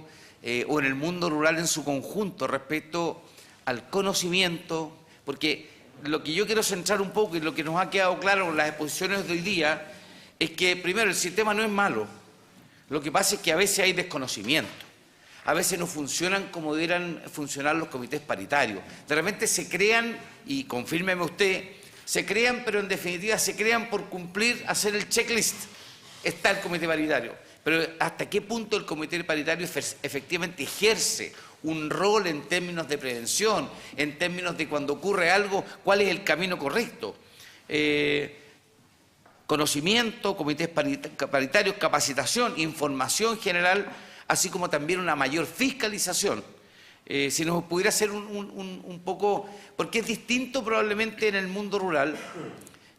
o en el mundo rural en su conjunto respecto al conocimiento? Porque lo que yo quiero centrar un poco y lo que nos ha quedado claro en las exposiciones de hoy día es que, primero, el sistema no es malo. Lo que pasa es que a veces hay desconocimiento. A veces no funcionan como debieran funcionar los comités paritarios. De repente se crean, y confírmeme usted, se crean, pero en definitiva se crean por cumplir, hacer el checklist. Está el comité paritario. Pero ¿hasta qué punto el comité paritario efectivamente ejerce un rol en términos de prevención, en términos de cuando ocurre algo, cuál es el camino correcto? Conocimiento, comités paritarios, capacitación, información general, así como también una mayor fiscalización. Si nos pudiera hacer un poco, porque es distinto probablemente en el mundo rural,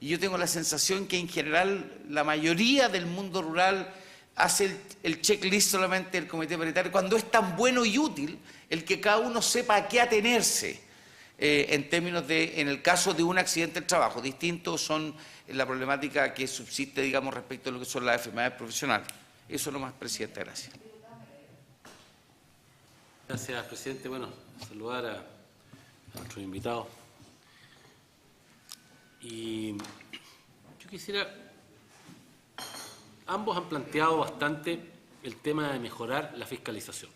y yo tengo la sensación que en general la mayoría del mundo rural hace el checklist solamente del comité paritario, cuando es tan bueno y útil el que cada uno sepa a qué atenerse en términos de, en el caso de un accidente del trabajo. Distintos son la problemática que subsiste, digamos, respecto a lo que son las enfermedades profesionales. Eso nomás, presidente, gracias. Gracias, presidente. Bueno, saludar a nuestros invitados. Y yo quisiera... Ambos han planteado bastante el tema de mejorar la fiscalización.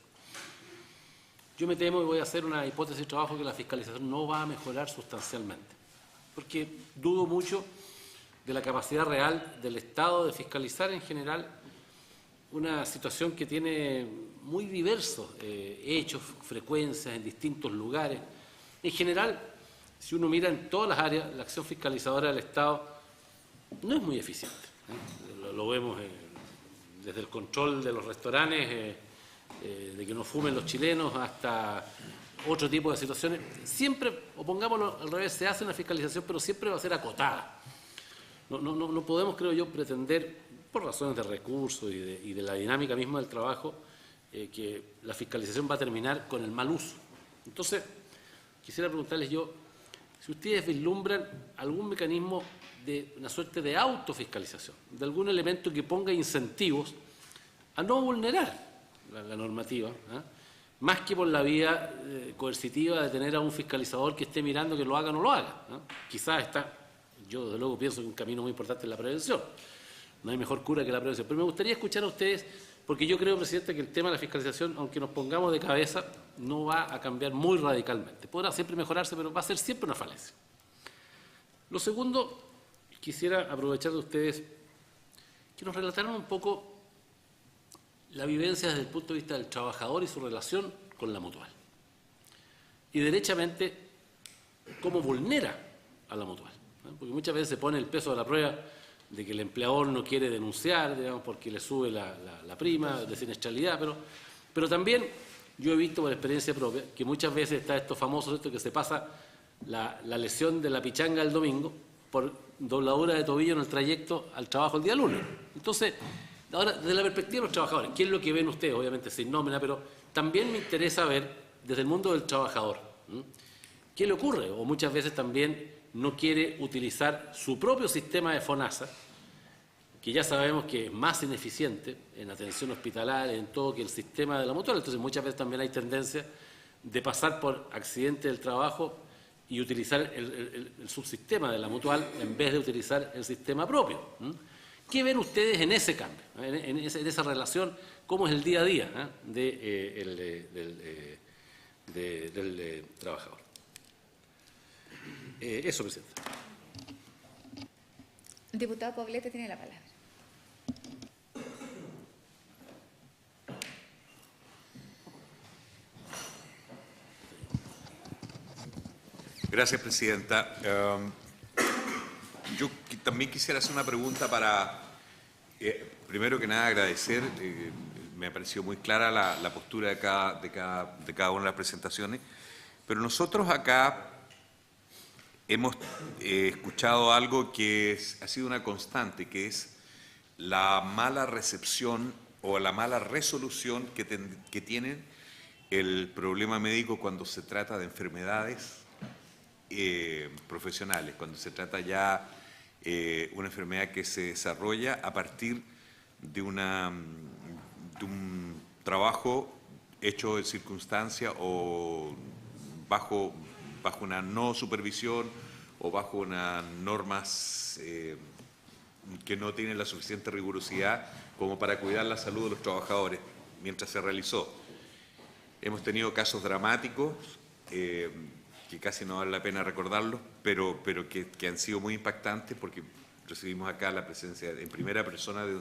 Yo me temo y voy a hacer una hipótesis de trabajo que la fiscalización no va a mejorar sustancialmente, porque dudo mucho de la capacidad real del Estado de fiscalizar en general una situación que tiene muy diversos hechos, frecuencias en distintos lugares. En general, si uno mira en todas las áreas, la acción fiscalizadora del Estado no es muy eficiente. Lo vemos desde el control de los restaurantes, de que no fumen los chilenos, hasta otro tipo de situaciones. Siempre, o pongámoslo al revés, se hace una fiscalización, pero siempre va a ser acotada. No podemos, creo yo, pretender, por razones de recursos y de la dinámica misma del trabajo, que la fiscalización va a terminar con el mal uso. Entonces, quisiera preguntarles yo, si ustedes vislumbran algún mecanismo de una suerte de autofiscalización, de algún elemento que ponga incentivos a no vulnerar la normativa, más que por la vía coercitiva de tener a un fiscalizador que esté mirando que lo haga o no lo haga. Quizás está, yo desde luego pienso que un camino muy importante es la prevención. No hay mejor cura que la prevención. Pero me gustaría escuchar a ustedes, porque yo creo, presidente, que el tema de la fiscalización, aunque nos pongamos de cabeza, no va a cambiar muy radicalmente. Podrá siempre mejorarse, pero va a ser siempre una falencia. Lo segundo, quisiera aprovechar de ustedes que nos relataran un poco la vivencia desde el punto de vista del trabajador y su relación con la mutual. Y derechamente, cómo vulnera a la mutual. Porque muchas veces se pone el peso de la prueba de que el empleador no quiere denunciar, digamos, porque le sube la prima de siniestralidad, pero también yo he visto por experiencia propia que muchas veces está estos famosos, que se pasa la lesión de la pichanga el domingo por dobladura de tobillo en el trayecto al trabajo el día lunes. Entonces, ahora, desde la perspectiva de los trabajadores, ¿qué es lo que ven ustedes? Obviamente sin nómina, pero también me interesa ver desde el mundo del trabajador, ¿qué le ocurre? O muchas veces también no quiere utilizar su propio sistema de FONASA, que ya sabemos que es más ineficiente en atención hospitalaria, en todo, que el sistema de la mutual. Entonces, muchas veces también hay tendencia de pasar por accidente del trabajo y utilizar el subsistema de la mutual en vez de utilizar el sistema propio. ¿Qué ven ustedes en ese cambio, en esa relación? ¿Cómo es el día a día del trabajador? Eso, Presidenta. Diputado Poblete tiene la palabra. Gracias, Presidenta. Yo también quisiera hacer una pregunta para, primero que nada, agradecer. Me ha parecido muy clara la postura de cada una de las presentaciones, pero nosotros acá hemos escuchado algo que ha sido una constante, que es la mala recepción o la mala resolución que tienen el problema médico cuando se trata de enfermedades profesionales, cuando se trata ya una enfermedad que se desarrolla a partir de un trabajo hecho en circunstancia o bajo una no supervisión o bajo unas normas que no tienen la suficiente rigurosidad como para cuidar la salud de los trabajadores mientras se realizó. Hemos tenido casos dramáticos que casi no vale la pena recordarlos, pero que han sido muy impactantes porque recibimos acá la presencia en primera persona de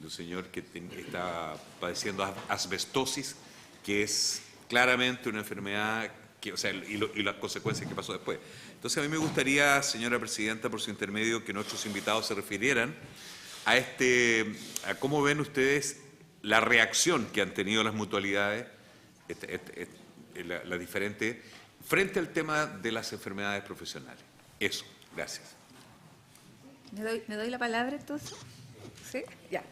un señor que está padeciendo asbestosis, que es claramente una enfermedad y las consecuencias que pasó después. Entonces, a mí me gustaría, señora Presidenta, por su intermedio, que nuestros invitados se refirieran a cómo ven ustedes la reacción que han tenido las mutualidades, las diferentes, frente al tema de las enfermedades profesionales. Eso, gracias. ¿Me doy la palabra entonces? ¿Sí? Ya.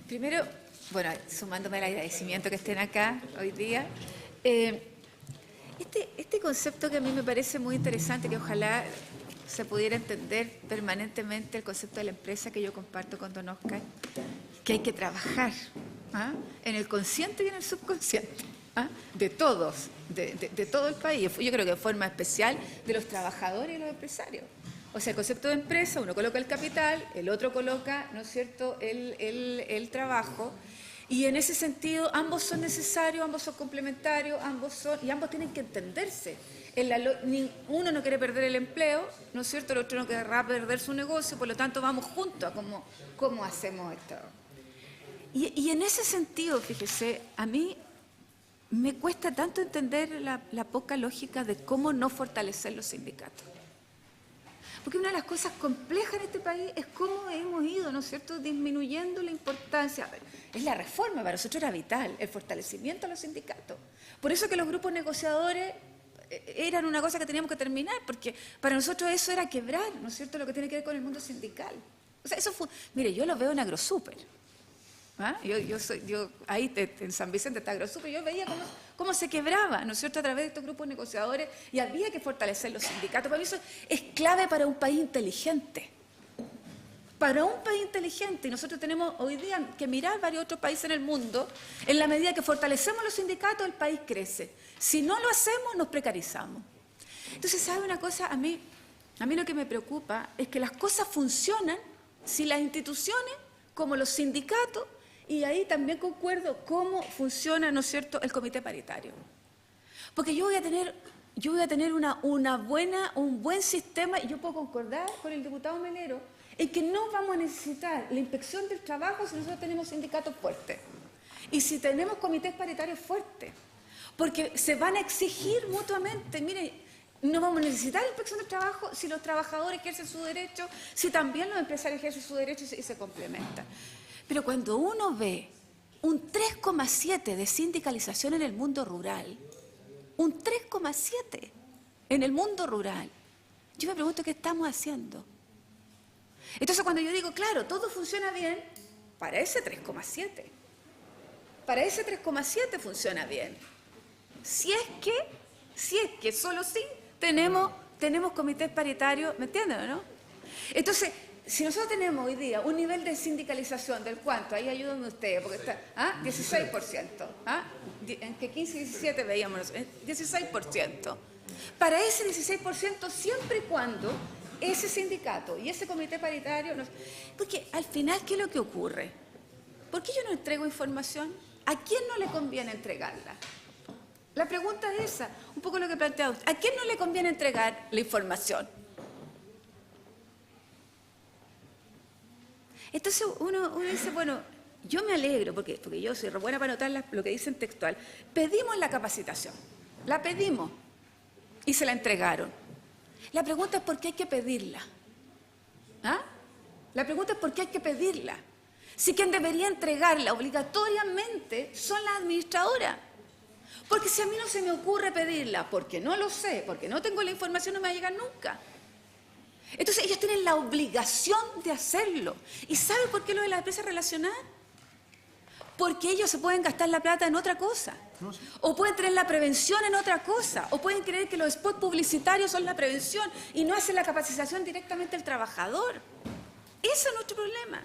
Primero, bueno, sumándome al agradecimiento que estén acá hoy día, este concepto que a mí me parece muy interesante, que ojalá se pudiera entender permanentemente, el concepto de la empresa que yo comparto con don Oscar, que hay que trabajar en el consciente y en el subconsciente. De todos, de todo el país. Yo creo que de forma especial de los trabajadores y los empresarios. O sea, el concepto de empresa, uno coloca el capital, el otro coloca, ¿no es cierto?, el trabajo. Y en ese sentido, ambos son necesarios, ambos son complementarios, y ambos tienen que entenderse. Uno no quiere perder el empleo, ¿no es cierto?, el otro no querrá perder su negocio, por lo tanto vamos juntos a cómo hacemos esto. Y en ese sentido, fíjese, a mí me cuesta tanto entender la poca lógica de cómo no fortalecer los sindicatos. Porque una de las cosas complejas en este país es cómo hemos ido, ¿no es cierto?, disminuyendo la importancia. Es la reforma, para nosotros era vital, el fortalecimiento de los sindicatos. Por eso que los grupos negociadores eran una cosa que teníamos que terminar, porque para nosotros eso era quebrar, ¿no es cierto?, lo que tiene que ver con el mundo sindical. O sea, eso fue, mire, yo lo veo en AgroSuper. Ahí en San Vicente está AgroSuper, yo veía cómo se quebraba, ¿no es cierto?, a través de estos grupos negociadores, y había que fortalecer los sindicatos. Para mí eso es clave para un país inteligente. Para un país inteligente, y nosotros tenemos hoy día que mirar varios otros países en el mundo, en la medida que fortalecemos los sindicatos, el país crece. Si no lo hacemos, nos precarizamos. Entonces, ¿sabe una cosa? A mí lo que me preocupa es que las cosas funcionan si las instituciones, como los sindicatos, y ahí también concuerdo cómo funciona, ¿no es cierto?, el comité paritario. Porque yo voy a tener un buen sistema, y yo puedo concordar con el diputado Melero, en que no vamos a necesitar la inspección del trabajo si nosotros tenemos sindicatos fuertes. Y si tenemos comités paritarios fuertes. Porque se van a exigir mutuamente, mire, no vamos a necesitar la inspección del trabajo si los trabajadores ejercen su derecho, si también los empresarios ejercen su derecho y se complementan. Pero cuando uno ve un 3,7 de sindicalización en el mundo rural, un 3,7 en el mundo rural, yo me pregunto qué estamos haciendo. Entonces cuando yo digo, claro, todo funciona bien, para ese 3,7. Para ese 3,7 funciona bien. Si es que solo sí tenemos comités paritarios, ¿me entienden o no? Entonces, si nosotros tenemos hoy día un nivel de sindicalización del cuánto, ahí ayúdenme ustedes, porque está 16%, en que 15 y 17 veíamos, 16%. Para ese 16%, siempre y cuando ese sindicato y ese comité paritario, porque al final, ¿qué es lo que ocurre? ¿Por qué yo no entrego información? ¿A quién no le conviene entregarla? La pregunta es esa, un poco lo que plantea usted. ¿A quién no le conviene entregar la información? Entonces uno dice, bueno, yo me alegro, porque yo soy re buena para anotar lo que dicen textual. Pedimos la capacitación, la pedimos y se la entregaron. La pregunta es por qué hay que pedirla. La pregunta es por qué hay que pedirla. Si quien debería entregarla obligatoriamente son las administradoras. Porque si a mí no se me ocurre pedirla, porque no lo sé, porque no tengo la información, no me va a llegar nunca. Entonces ellos tienen la obligación de hacerlo. ¿Y sabe por qué lo de las empresas relacionadas? Porque ellos se pueden gastar la plata en otra cosa. O pueden tener la prevención en otra cosa. O pueden creer que los spots publicitarios son la prevención y no hacen la capacitación directamente al trabajador. Ese es nuestro problema.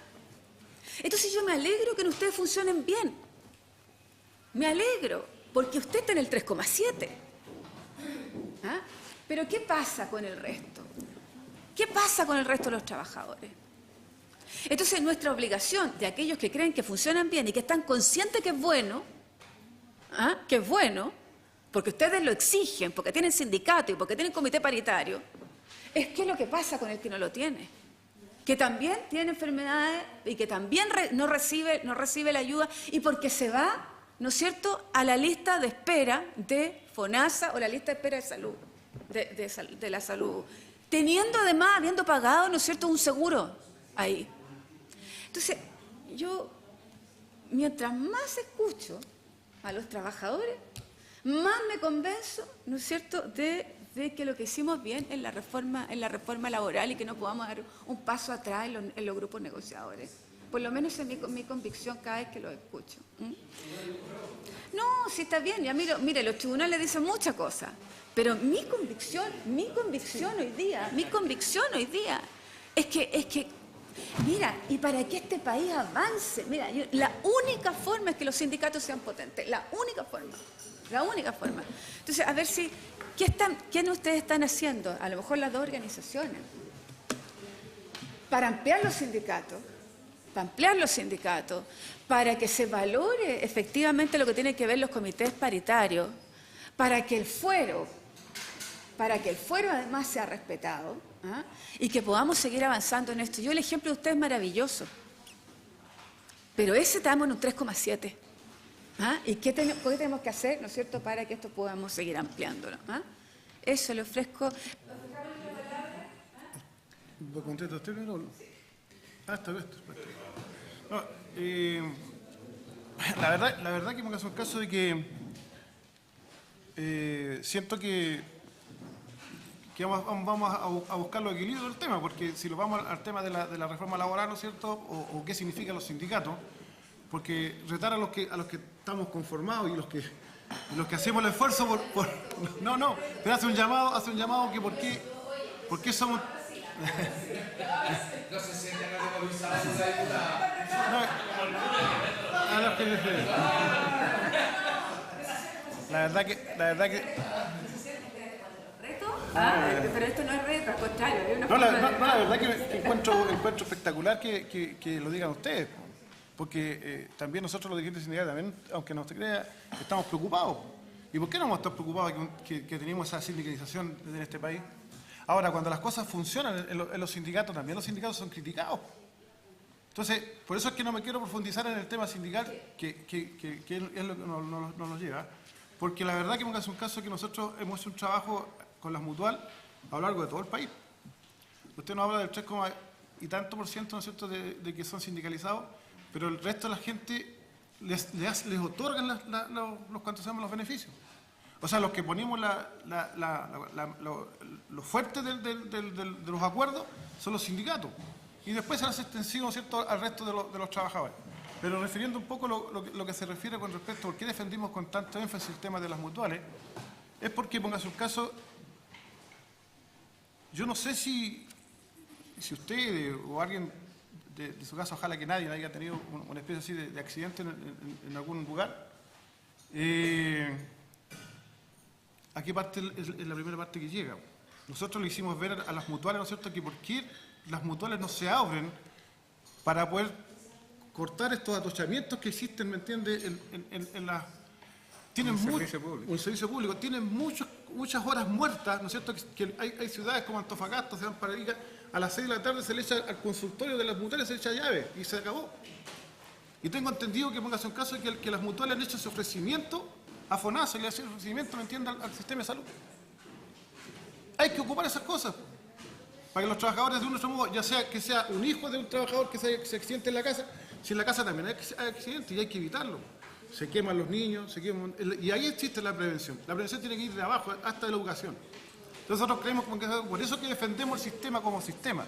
Entonces yo me alegro que ustedes funcionen bien. Me alegro, porque usted está en el 3,7. Pero ¿qué pasa con el resto? ¿Qué pasa con el resto de los trabajadores? Entonces, nuestra obligación de aquellos que creen que funcionan bien y que están conscientes que es bueno, porque ustedes lo exigen, porque tienen sindicato y porque tienen comité paritario, es qué es lo que pasa con el que no lo tiene. Que también tiene enfermedades y que también no recibe la ayuda y porque se va, ¿no es cierto?, a la lista de espera de FONASA o la lista de espera de salud, de la salud. Teniendo además, habiendo pagado, ¿no es cierto?, un seguro ahí. Entonces, yo, mientras más escucho a los trabajadores, más me convenzo, ¿no es cierto?, de que lo que hicimos bien en la reforma laboral y que no podamos dar un paso atrás en los grupos negociadores. Por lo menos es mi convicción cada vez que lo escucho. No, sí está bien, ya mire, los tribunales dicen muchas cosas. Pero mi convicción hoy día es que, mira, y para que este país avance, mira, la única forma es que los sindicatos sean potentes, la única forma. Entonces, a ver si, ¿qué ustedes están haciendo? A lo mejor las dos organizaciones, para ampliar los sindicatos, para que se valore efectivamente lo que tienen que ver los comités paritarios, para que el fuero además sea respetado y que podamos seguir avanzando en esto. El ejemplo de usted es maravilloso, pero ese estamos en un 3,7. ¿Y qué tenemos que hacer, ¿no es cierto?, para que esto podamos seguir ampliándolo. Eso le ofrezco. ¿Lo contesta usted primero? Está bien. No, la verdad que me hace un caso de que siento que vamos a buscar los equilibrios del tema, porque si lo vamos al tema de la reforma laboral, ¿no es cierto?, o qué significan los sindicatos, porque retar a los que estamos conformados y los que hacemos el esfuerzo por pero hace un llamado que por qué somos no se sienten atemorizados a la diputada. La verdad que pero esto no es reto, al contrario. La verdad que encuentro espectacular que lo digan ustedes, porque también nosotros los dirigentes sindicales, también, aunque no se crea, estamos preocupados. ¿Y por qué no vamos a estar preocupados que tenemos esa sindicalización en este país? Ahora, cuando las cosas funcionan en los sindicatos, también los sindicatos son criticados. Entonces, por eso es que no me quiero profundizar en el tema sindical, que es lo que nos lleva, porque la verdad que me hace un caso que nosotros hemos hecho un trabajo con las mutuales a lo largo de todo el país. Usted nos habla del 3, y tanto por ciento, ¿no es cierto?, de que son sindicalizados, pero el resto de la gente les otorgan los cuantos seamos los beneficios. O sea, los que ponemos lo fuerte de los acuerdos son los sindicatos. Y después se hace extensivo, ¿no es cierto?, al resto de los trabajadores. Pero refiriendo un poco lo que se refiere con respecto a por qué defendimos con tanto énfasis el tema de las mutuales, es porque, póngase un caso, yo no sé si si usted o alguien de su casa, ojalá que nadie haya tenido una especie así de accidente en algún lugar, aquí parte es la primera parte que llega. Nosotros le hicimos ver a las mutuales, ¿no es cierto?, que por qué las mutuales no se abren para poder cortar estos atochamientos que existen, ¿me entiende?, en las... Tienen un servicio público, tienen muchas horas muertas, ¿no es cierto?, que hay ciudades como Antofagasta, se van para Arica, a las 6 de la tarde se le echa al consultorio de las mutuales, se le echa llave y se acabó. Y tengo entendido que, póngase un caso, que las mutuales han hecho ese ofrecimiento a FONASA, le hacen ofrecimiento, ¿me entiende?, al sistema de salud. Hay que ocupar esas cosas para que los trabajadores de un otro modo, ya sea que sea un hijo de un trabajador que se accidente en la casa, si en la casa también hay accidentes y hay que evitarlo. Se queman los niños, y ahí existe la prevención. La prevención tiene que ir de abajo hasta de la educación. Entonces nosotros creemos que por eso que defendemos el sistema como sistema.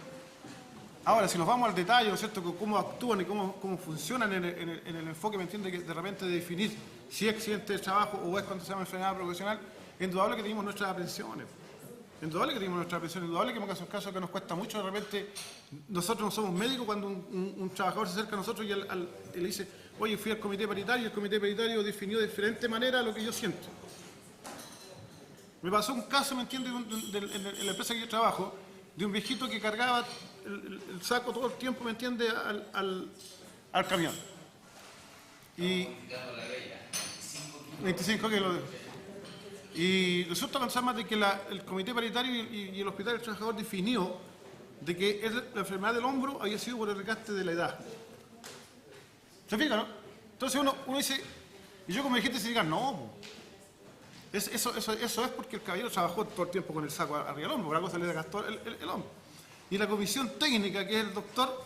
Ahora, si nos vamos al detalle, ¿no es cierto?, cómo actúan y cómo funcionan en el enfoque, ¿me entiende?, que de repente de definir si es accidente de trabajo o es cuando se llama enfermedad profesional, es indudable que tenemos nuestras aprensiones. Indudable que tenemos nuestra aprensión, indudable que en caso que nos cuesta mucho, de repente, nosotros no somos médicos, cuando un trabajador se acerca a nosotros y le dice, oye, fui al comité paritario y el comité paritario definió de diferente manera lo que yo siento. Me pasó un caso, ¿me entiende?, en la empresa que yo trabajo, de un viejito que cargaba el saco todo el tiempo, ¿me entiende?, al camión. Y 25 kilos. Y resulta pensar más de que el comité paritario y el hospital del trabajador definió de que la enfermedad del hombro había sido por el desgaste de la edad. ¿Se fija, no? Entonces uno dice, y yo como dijiste, se diga, no, eso es porque el caballero trabajó todo el tiempo con el saco arriba del hombro, por algo se le desgastó el hombro. Y la comisión técnica, que es el doctor,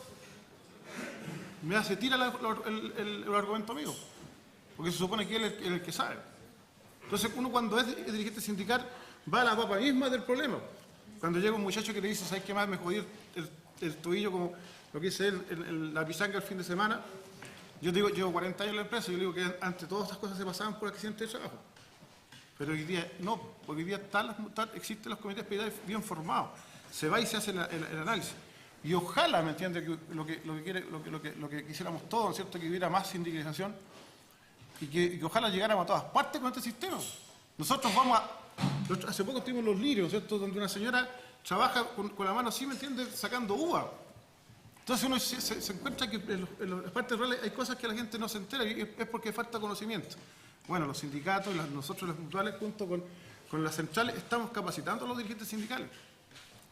me hace tira el argumento mío, porque se supone que él es el que sabe. Entonces uno cuando es dirigente sindical va a la papa misma del problema. Cuando llega un muchacho que le dice, ¿sabes qué más? Me jodí el tobillo como lo que hice la pichanga el fin de semana. Yo digo, llevo 40 años en la empresa y yo digo que antes todas estas cosas se pasaban por accidentes de trabajo. Pero hoy día no, porque hoy día existen los comités paritarios bien formados. Se va y se hace el análisis. Y ojalá, ¿me entiende?, que lo que quisiéramos todos, ¿no es cierto?, que hubiera más sindicalización y que ojalá llegáramos a todas partes con este sistema. Nosotros hace poco estuvimos en Los Lirios, ¿no es cierto?, donde una señora trabaja con la mano así, ¿me entiende?, sacando uva. Entonces uno se encuentra que en las partes rurales hay cosas que la gente no se entera y es porque falta conocimiento. Bueno, los sindicatos, nosotros los mutuales, junto con las centrales, estamos capacitando a los dirigentes sindicales.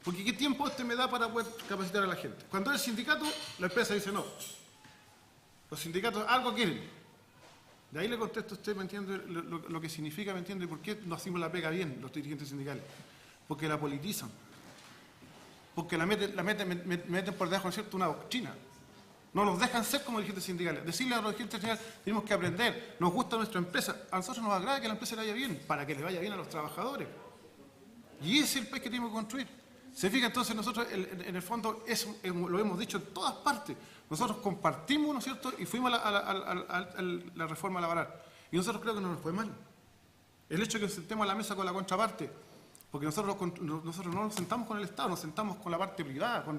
Porque ¿qué tiempo me da para poder capacitar a la gente? Cuando es el sindicato, la empresa dice no. Los sindicatos algo quieren. De ahí le contesto a usted, ¿me entiende?, lo que significa, ¿me entiende?, por qué no hacemos la pega bien los dirigentes sindicales. Porque la politizan. Porque la meten por debajo, ¿no es cierto?, una doctrina. No los dejan ser como dirigentes sindicales. Decirle a los dirigentes sindicales, tenemos que aprender, nos gusta nuestra empresa. A nosotros nos agrada que la empresa le vaya bien, para que le vaya bien a los trabajadores. Y ese es el país que tenemos que construir. Se fija, entonces nosotros, en el fondo, lo hemos dicho en todas partes. Nosotros compartimos, ¿no es cierto?, y fuimos a la reforma laboral. Y nosotros creo que no nos fue mal. El hecho de que nos sentemos a la mesa con la contraparte, porque nosotros no nos sentamos con el Estado, nos sentamos con la parte privada, con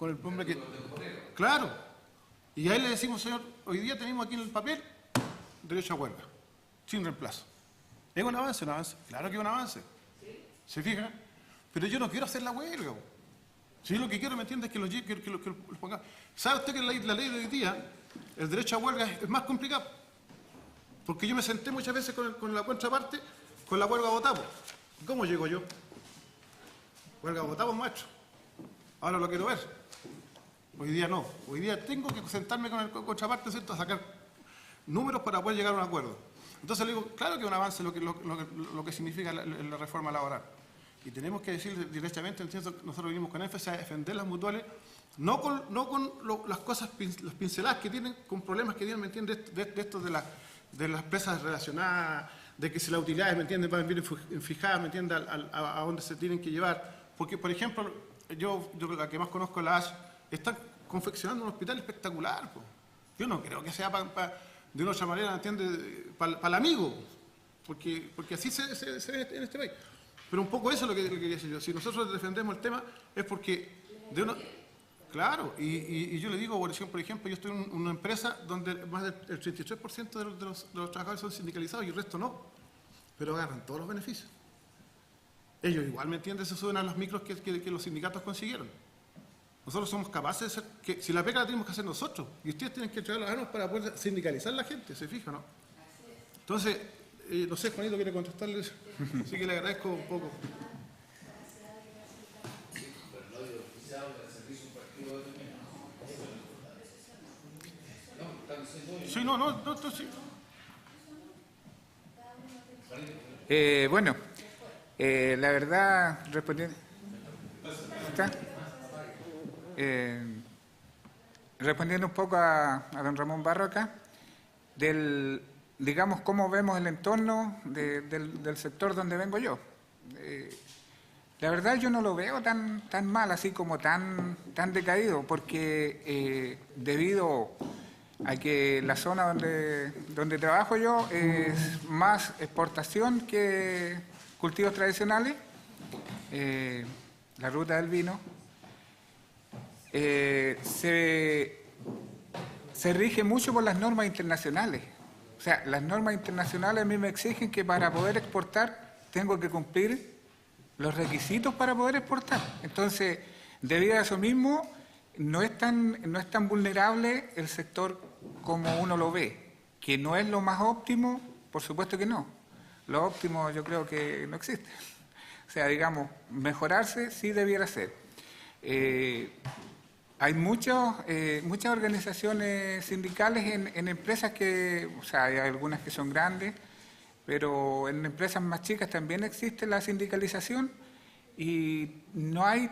el hombre que... Claro. Y a él le decimos, señor, hoy día tenemos aquí en el papel derecho a huelga, sin reemplazo. ¿Es un avance? ¿Un avance? Claro que es un avance. ¿Se fija? Pero yo no quiero hacer la huelga. Si yo lo que quiero, ¿me entiende?, es que lo pongamos. ¿Sabe usted que la ley de hoy día, el derecho a huelga es más complicado? Porque yo me senté muchas veces con la contraparte, con la huelga votado. ¿Cómo llego yo? Huelga votado, maestro. Ahora lo quiero ver. Hoy día no. Hoy día tengo que sentarme con el contraparte, ¿cierto?, a sacar números para poder llegar a un acuerdo. Entonces le digo, claro que es un avance lo que significa la reforma laboral. Y tenemos que decir directamente, nosotros venimos con énfasis a defender las mutuales, no con las cosas, las pinceladas que tienen, con problemas que tienen, ¿me entiendes?, de esto de las empresas relacionadas, de que si las utilidades, ¿me entiendes?, van bien fijadas, ¿me entiendes?, a dónde se tienen que llevar. Porque, por ejemplo, yo la que más conozco, la ASH, están confeccionando un hospital espectacular. Yo no creo que sea de una otra manera, ¿me entiendes?, para el amigo, porque así se ve en este país. Pero un poco eso es lo que quería decir yo. Si nosotros defendemos el tema es porque de una... Claro, y yo le digo, por ejemplo, yo estoy en una empresa donde más del 33% de los trabajadores son sindicalizados y el resto no, pero agarran todos los beneficios. Ellos igual, ¿me entiendes? Se suben a los micros que los sindicatos consiguieron. Nosotros somos capaces de ser, que si la pega la tenemos que hacer nosotros, y ustedes tienen que traer las armas para poder sindicalizar a la gente, ¿se fija, no? Entonces, no sé, Juanito quiere contestarle eso, así que le agradezco un poco. Sí, no, sí. Bueno, la verdad, respondiendo... ¿Está? Respondiendo un poco a don Ramón Barro acá, digamos, cómo vemos el entorno del sector donde vengo yo. La verdad yo no lo veo tan mal, así como tan decaído, porque debido a que la zona donde trabajo yo es más exportación que cultivos tradicionales, la ruta del vino, se rige mucho por las normas internacionales. O sea, las normas internacionales a mí me exigen que para poder exportar tengo que cumplir los requisitos para poder exportar. Entonces, debido a eso mismo, no es tan vulnerable el sector como uno lo ve. Que no es lo más óptimo, por supuesto que no. Lo óptimo yo creo que no existe. O sea, digamos, mejorarse sí debiera ser. Hay muchas organizaciones sindicales en empresas que, o sea, hay algunas que son grandes, pero en empresas más chicas también existe la sindicalización y no hay,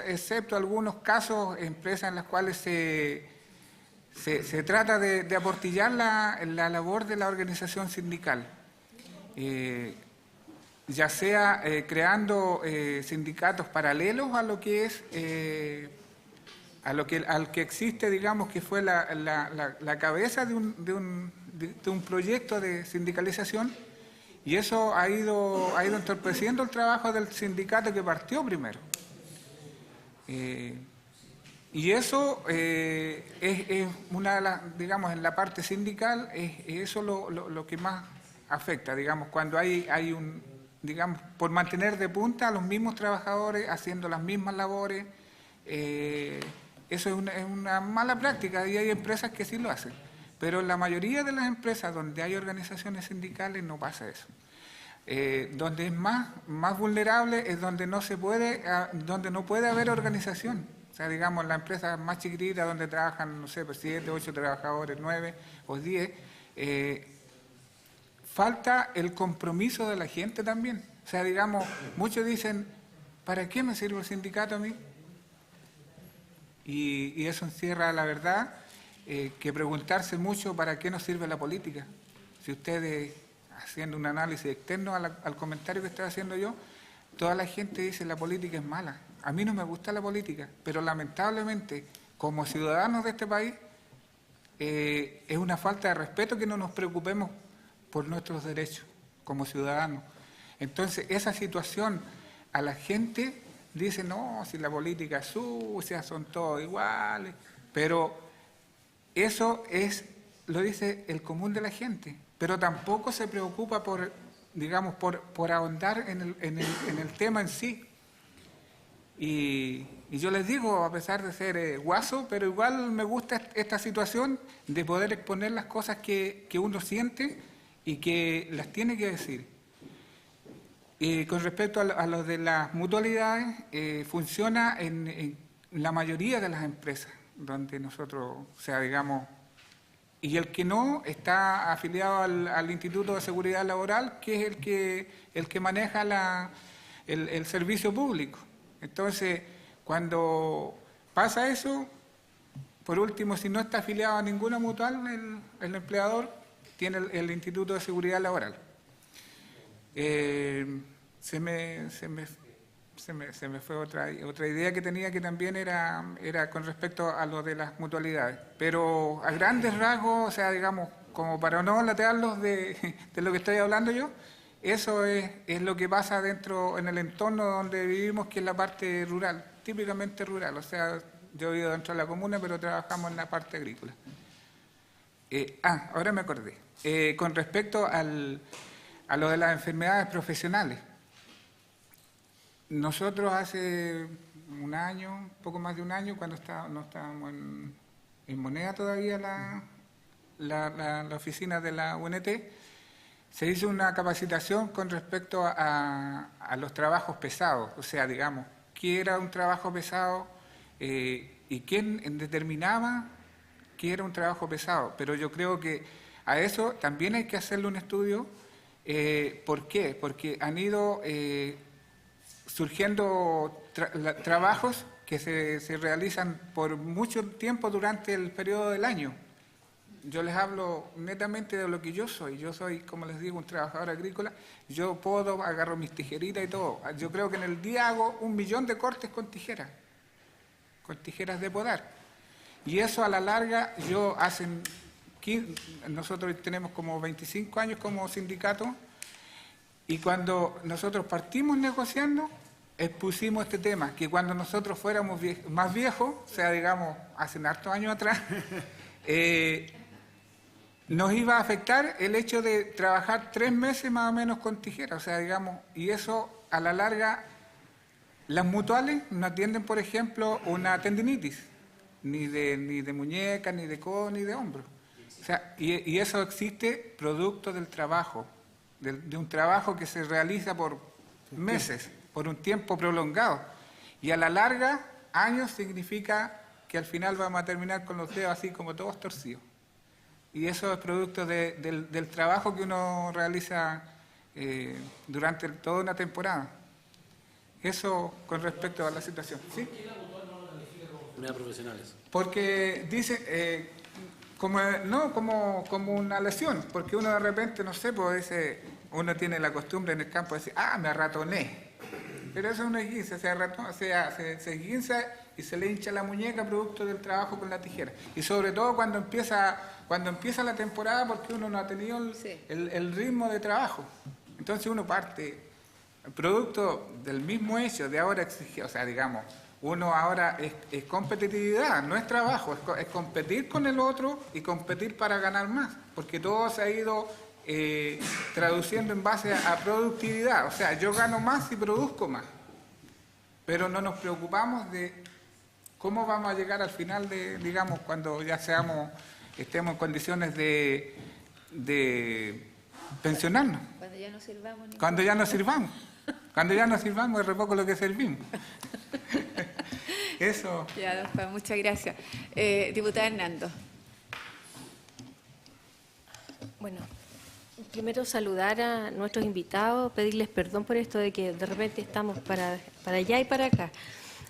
excepto algunos casos, empresas en las cuales se trata de aportillar la labor de la organización sindical. Ya sea creando sindicatos paralelos a lo que es al que existe, digamos, que fue la cabeza de un proyecto de sindicalización, y eso ha ido entorpeciendo el trabajo del sindicato que partió primero. Y eso es una de las, digamos, en la parte sindical, es eso lo que más afecta, digamos, cuando hay digamos, por mantener de punta a los mismos trabajadores haciendo las mismas labores. Eso es una mala práctica y hay empresas que sí lo hacen. Pero en la mayoría de las empresas donde hay organizaciones sindicales no pasa eso. Donde es más vulnerable es donde no puede haber organización. O sea, digamos, la empresa más chiquitita donde trabajan, no sé, pues 7, 8 trabajadores, 9 o 10, falta el compromiso de la gente también. O sea, digamos, muchos dicen, ¿para qué me sirve el sindicato a mí? Y eso encierra, la verdad, que preguntarse mucho para qué nos sirve la política. Si ustedes, haciendo un análisis externo al comentario que estoy haciendo yo, toda la gente dice la política es mala. A mí no me gusta la política, pero lamentablemente, como ciudadanos de este país, es una falta de respeto que no nos preocupemos por nuestros derechos como ciudadanos. Entonces, esa situación a la gente dice, no, si la política es sucia, son todos iguales, pero eso lo dice el común de la gente, pero tampoco se preocupa por, digamos, por ahondar en el tema en sí. Y yo les digo, a pesar de ser guaso, pero igual me gusta esta situación de poder exponer las cosas que uno siente y que las tiene que decir. Y con respecto a lo de las mutualidades, funciona en la mayoría de las empresas donde nosotros, o sea, digamos, y el que no está afiliado al Instituto de Seguridad Laboral, que es el que maneja el servicio público. Entonces, cuando pasa eso, por último, si no está afiliado a ninguna mutual, el empleador tiene el Instituto de Seguridad Laboral. Se me fue otra idea que tenía, que también era con respecto a lo de las mutualidades. Pero a grandes rasgos, o sea, digamos, como para no latearlos de lo que estoy hablando yo, Eso es lo que pasa dentro, en el entorno donde vivimos, que es la parte rural, típicamente rural. O sea, yo vivo dentro de la comuna, pero trabajamos en la parte agrícola. Ahora me acordé. Con respecto a lo de las enfermedades profesionales. Nosotros hace un año, poco más de un año, cuando no estábamos en Moneda todavía la oficina de la UNT, se hizo una capacitación con respecto a los trabajos pesados, o sea, digamos, qué era un trabajo pesado y quién determinaba qué era un trabajo pesado. Pero yo creo que a eso también hay que hacerle un estudio. ¿Por qué? Porque han ido surgiendo trabajos que se realizan por mucho tiempo durante el periodo del año. Yo les hablo netamente de lo que yo soy. Yo soy, como les digo, un trabajador agrícola. Yo podo, agarro mis tijeritas y todo. Yo creo que en el día hago 1 millón de cortes con tijeras de podar. Y eso a la larga, nosotros tenemos como 25 años como sindicato, y cuando nosotros partimos negociando, expusimos este tema, que cuando nosotros fuéramos más viejos, o sea, digamos, hace hartos años atrás, nos iba a afectar el hecho de trabajar 3 meses más o menos con tijeras, o sea, digamos, y eso a la larga, las mutuales no atienden, por ejemplo, una tendinitis, ni de muñeca, ni de codo, ni de hombro. O sea, y eso existe producto del trabajo, de un trabajo que se realiza por meses, por un tiempo prolongado. Y a la larga, años significa que al final vamos a terminar con los dedos así como todos torcidos. Y eso es producto del trabajo que uno realiza durante toda una temporada. Eso con respecto a la situación. ¿Sí? Profesionales. Porque dice, como una lesión, porque uno de repente, no sé, pues uno tiene la costumbre en el campo de decir, me arratoné. Pero eso no es guinza, se guinza y se le hincha la muñeca producto del trabajo con la tijera. Y sobre todo cuando empieza la temporada, porque uno no ha tenido el ritmo de trabajo. Entonces uno parte, producto del mismo hecho de ahora exigir, o sea, digamos, uno ahora es competitividad, no es trabajo, es competir con el otro y competir para ganar más, porque todo se ha ido traduciendo en base a productividad, o sea, yo gano más y produzco más, pero no nos preocupamos de cómo vamos a llegar al final digamos, cuando ya estemos en condiciones de pensionarnos. Cuando ya no sirvamos. Cuando ya no sirvamos es re poco lo que servimos. Eso. Ya, doctor, muchas gracias. Diputada Hernando. Bueno, primero saludar a nuestros invitados, pedirles perdón por esto de que de repente estamos para allá y para acá.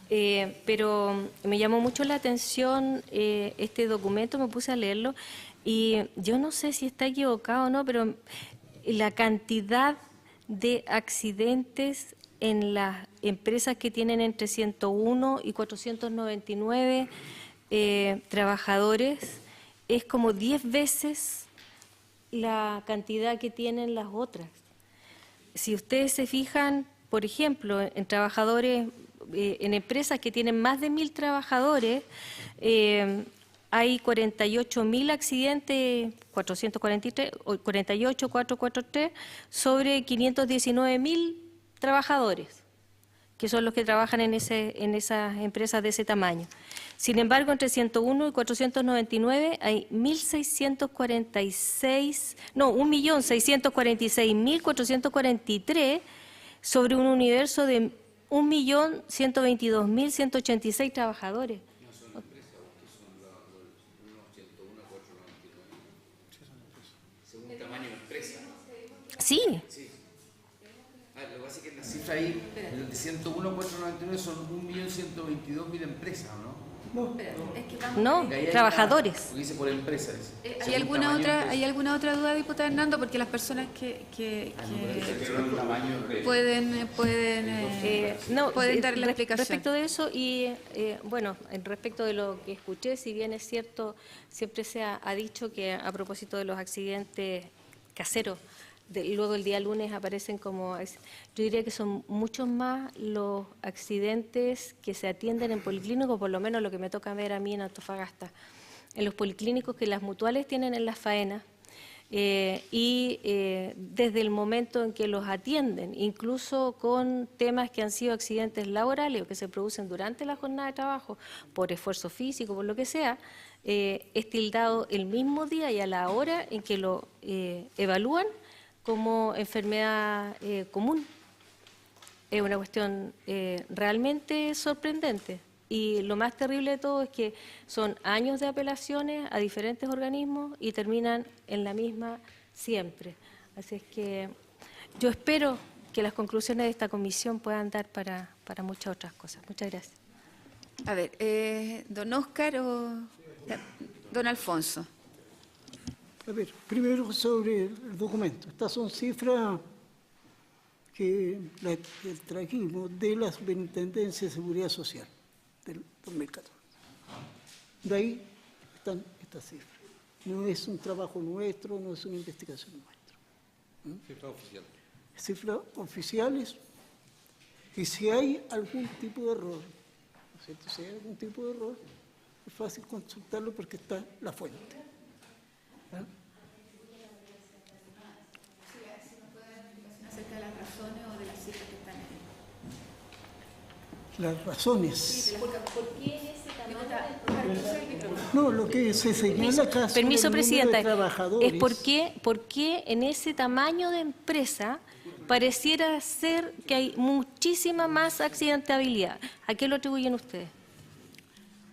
Pero me llamó mucho la atención este documento, me puse a leerlo y yo no sé si está equivocado o no, pero la cantidad de accidentes en las empresas que tienen entre 101 y 499 trabajadores es como 10 veces la cantidad que tienen las otras. Si ustedes se fijan, por ejemplo, en trabajadores, en empresas que tienen más de 1.000 trabajadores, hay 48.000 accidentes, 443 sobre 519.000 trabajadores, que son los que trabajan en esas empresas de ese tamaño. Sin embargo, entre 101 y 499 hay 1.646.443 sobre un universo de 1.122.186 trabajadores. Sí. Lo que pasa es que la cifra ahí, el de 101.499 son 1.122.000 empresas, ¿no? No, trabajadores. Porque dice por empresas. ¿Hay alguna otra duda, diputada Hernando? Porque las personas que pueden dar la explicación. Respecto de eso y, bueno, respecto de lo que escuché, si bien es cierto, siempre se ha dicho que a propósito de los accidentes caseros, luego el día lunes aparecen como... Yo diría que son muchos más los accidentes que se atienden en policlínicos, por lo menos lo que me toca ver a mí en Antofagasta, en los policlínicos que las mutuales tienen en las faenas, desde el momento en que los atienden, incluso con temas que han sido accidentes laborales o que se producen durante la jornada de trabajo, por esfuerzo físico, por lo que sea, es tildado el mismo día y a la hora en que lo evalúan como enfermedad común. Es una cuestión realmente sorprendente. Y lo más terrible de todo es que son años de apelaciones a diferentes organismos y terminan en la misma siempre. Así es que yo espero que las conclusiones de esta comisión puedan dar para muchas otras cosas. Muchas gracias. A ver, don Óscar o don Alfonso. A ver, primero sobre el documento. Estas son cifras que trajimos de la Superintendencia de Seguridad Social del 2014. De ahí están estas cifras. No es un trabajo nuestro, no es una investigación nuestra. Cifras oficiales. Cifras oficiales. Y si hay algún tipo de error, ¿no es cierto? Si hay algún tipo de error, es fácil consultarlo porque está la fuente. ¿Ah? Acerca de las razones o de las cifras que están ahí. Las razones. Sí, ¿por qué en ese tamaño? No, lo que se señala acá sobre Permiso, el número Presidenta, de trabajadores. es por qué en ese tamaño de empresa pareciera ser que hay muchísima más accidentabilidad. ¿A qué lo atribuyen ustedes?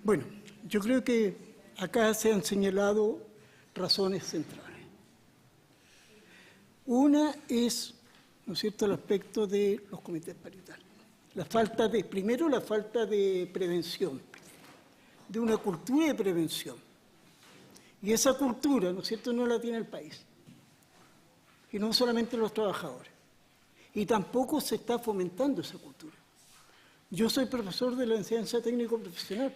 Bueno, yo creo que acá se han señalado razones centrales. Una es, ¿no es cierto?, el aspecto de los comités paritarios. Primero, la falta de prevención, de una cultura de prevención. Y esa cultura, ¿no es cierto?, no la tiene el país. Y no solamente los trabajadores. Y tampoco se está fomentando esa cultura. Yo soy profesor de la enseñanza técnico-profesional.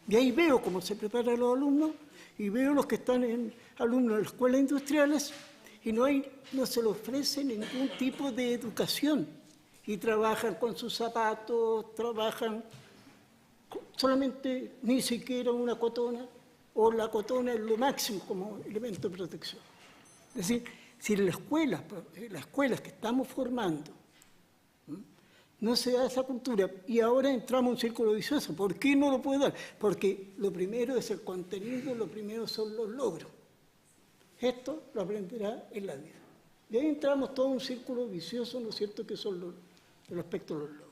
Y ahí veo cómo se preparan los alumnos y veo los que están alumnos de las escuelas industriales y no se les ofrece ningún tipo de educación. Y trabajan con sus zapatos, trabajan solamente ni siquiera una cotona, o la cotona es lo máximo como elemento de protección. Es decir, si las escuelas que estamos formando, no se da esa cultura y ahora entramos en un círculo vicioso. ¿Por qué no lo puede dar? Porque lo primero es el contenido, lo primero son los logros. Esto lo aprenderá en la vida. Y ahí entramos todo un círculo vicioso, ¿no es cierto?, que son el aspecto de los logros.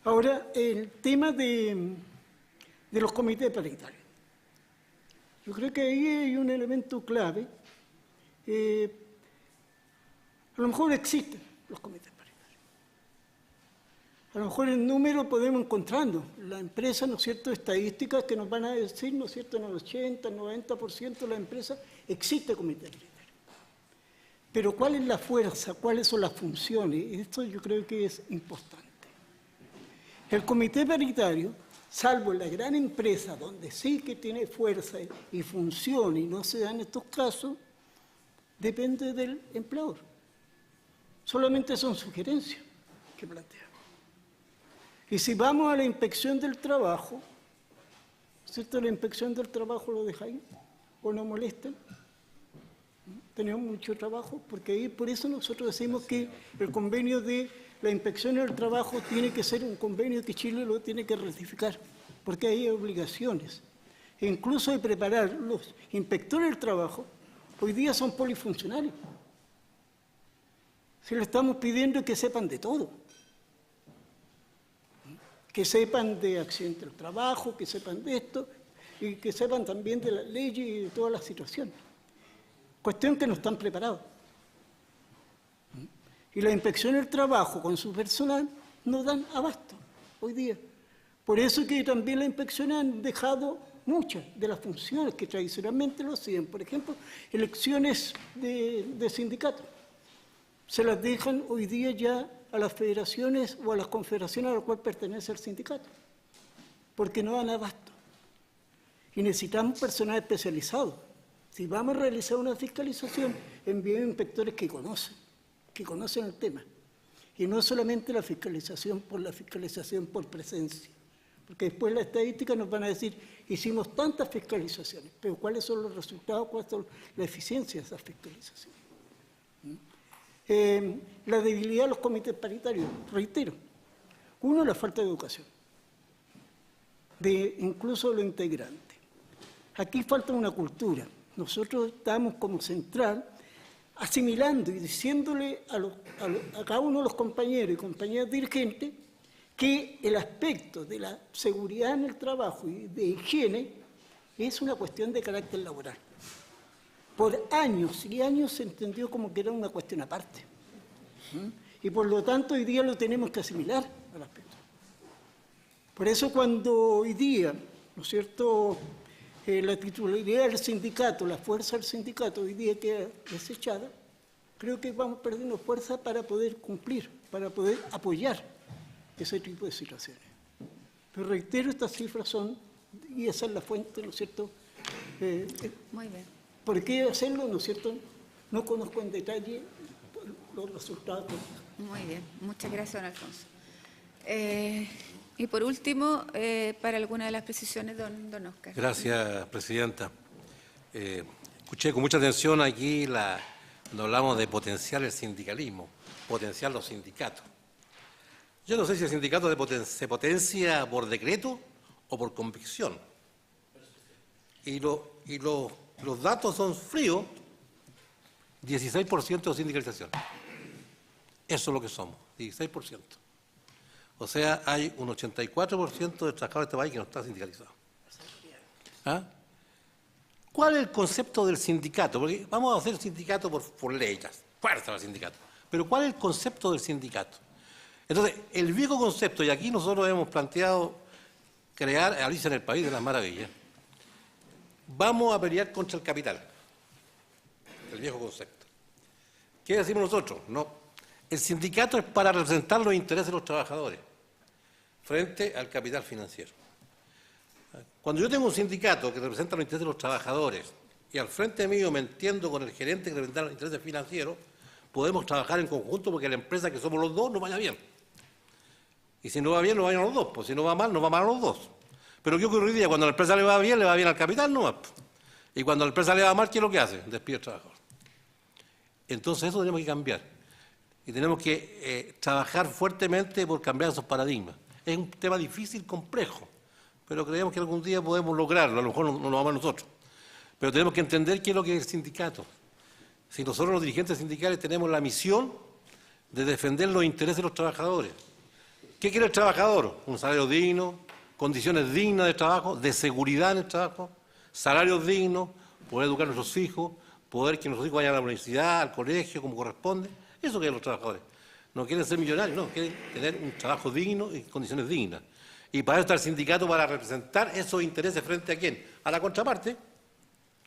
Ahora, el tema de los comités paritarios. Yo creo que ahí hay un elemento clave. A lo mejor existen los comités paritarios. A lo mejor en número podemos encontrarnos. La empresa, ¿no es cierto?, estadísticas que nos van a decir, ¿no es cierto?, en el 80, 90% de la empresa existe comité paritario. Pero ¿cuál es la fuerza? ¿Cuáles son las funciones? Esto yo creo que es importante. El comité paritario, salvo en la gran empresa, donde sí que tiene fuerza y funciona y no se dan estos casos, depende del empleador. Solamente son sugerencias que plantean. Y si vamos a la inspección del trabajo, ¿cierto? La inspección del trabajo lo deja ahí, o no molesta. Tenemos mucho trabajo, porque ahí por eso nosotros decimos que el convenio de la inspección del trabajo tiene que ser un convenio que Chile lo tiene que ratificar, porque hay obligaciones. E incluso de preparar los inspectores del trabajo, hoy día son polifuncionales. Si le estamos pidiendo que sepan de todo. Que sepan de accidente del trabajo, que sepan de esto, y que sepan también de las leyes y de todas las situaciones. Cuestión que no están preparados. Y la inspección del trabajo con su personal no dan abasto hoy día. Por eso que también la inspección han dejado muchas de las funciones que tradicionalmente lo hacían. Por ejemplo, elecciones de sindicatos. Se las dejan hoy día ya a las federaciones o a las confederaciones a las cuales pertenece el sindicato. Porque no dan abasto. Y necesitamos personal especializado. Si vamos a realizar una fiscalización, enviemos inspectores que conocen el tema. Y no solamente la fiscalización por presencia. Porque después las estadísticas nos van a decir, hicimos tantas fiscalizaciones, pero ¿cuáles son los resultados, cuál es la eficiencia de esas fiscalizaciones? La debilidad de los comités paritarios, reitero. Uno, la falta de educación, incluso de los integrantes. Aquí falta una cultura. Nosotros estamos como central asimilando y diciéndole a cada uno de los compañeros y compañeras dirigentes que el aspecto de la seguridad en el trabajo y de higiene es una cuestión de carácter laboral. Por años y años se entendió como que era una cuestión aparte. Y por lo tanto hoy día lo tenemos que asimilar al aspecto. Por eso cuando hoy día, ¿no es cierto?, la titularidad del sindicato, la fuerza del sindicato hoy día queda desechada, creo que vamos perdiendo fuerza para poder cumplir, para poder apoyar ese tipo de situaciones. Pero reitero, estas cifras son, y esa es la fuente, ¿no es cierto? Muy bien. ¿Por qué hacerlo, no es cierto? No conozco en detalle los resultados. Muy bien, muchas gracias, don Alfonso. Y por último, para alguna de las precisiones, don Óscar. Gracias, presidenta. Escuché con mucha atención aquí cuando hablamos de potenciar el sindicalismo, potenciar los sindicatos. Yo no sé si el sindicato se potencia por decreto o por convicción. Y los datos son fríos, 16% de sindicalización. Eso es lo que somos, 16%. O sea, hay un 84% de trabajadores de este país que no está sindicalizado. ¿Ah? ¿Cuál es el concepto del sindicato? Porque vamos a hacer sindicato por ley, fuerza al sindicato. Pero ¿cuál es el concepto del sindicato? Entonces, el viejo concepto, y aquí nosotros hemos planteado crear Alicia en el País de las Maravillas, vamos a pelear contra el capital, el viejo concepto. ¿Qué decimos nosotros? No. El sindicato es para representar los intereses de los trabajadores frente al capital financiero. Cuando yo tengo un sindicato que representa los intereses de los trabajadores y al frente mío me entiendo con el gerente que representa los intereses financieros, podemos trabajar en conjunto porque la empresa que somos los dos nos vaya bien. Y si no va bien, nos vayan los dos. Pues si no va mal, nos va mal a los dos. Pero ¿qué ocurre hoy día? Cuando a la empresa le va bien al capital nomás. Y cuando a la empresa le va mal, ¿qué es lo que hace? Despide al trabajador. Entonces eso tenemos que cambiar. Y tenemos que trabajar fuertemente por cambiar esos paradigmas. Es un tema difícil, complejo, pero creemos que algún día podemos lograrlo. A lo mejor no lo vamos a nosotros. Pero tenemos que entender qué es lo que es el sindicato. Si nosotros los dirigentes sindicales tenemos la misión de defender los intereses de los trabajadores. ¿Qué quiere el trabajador? Un salario digno, condiciones dignas de trabajo, de seguridad en el trabajo, salarios dignos, poder educar a nuestros hijos, poder que nuestros hijos vayan a la universidad, al colegio, como corresponde. Eso quieren los trabajadores. No quieren ser millonarios, no, quieren tener un trabajo digno y condiciones dignas. Y para eso está el sindicato, para representar esos intereses frente a quién? A la contraparte,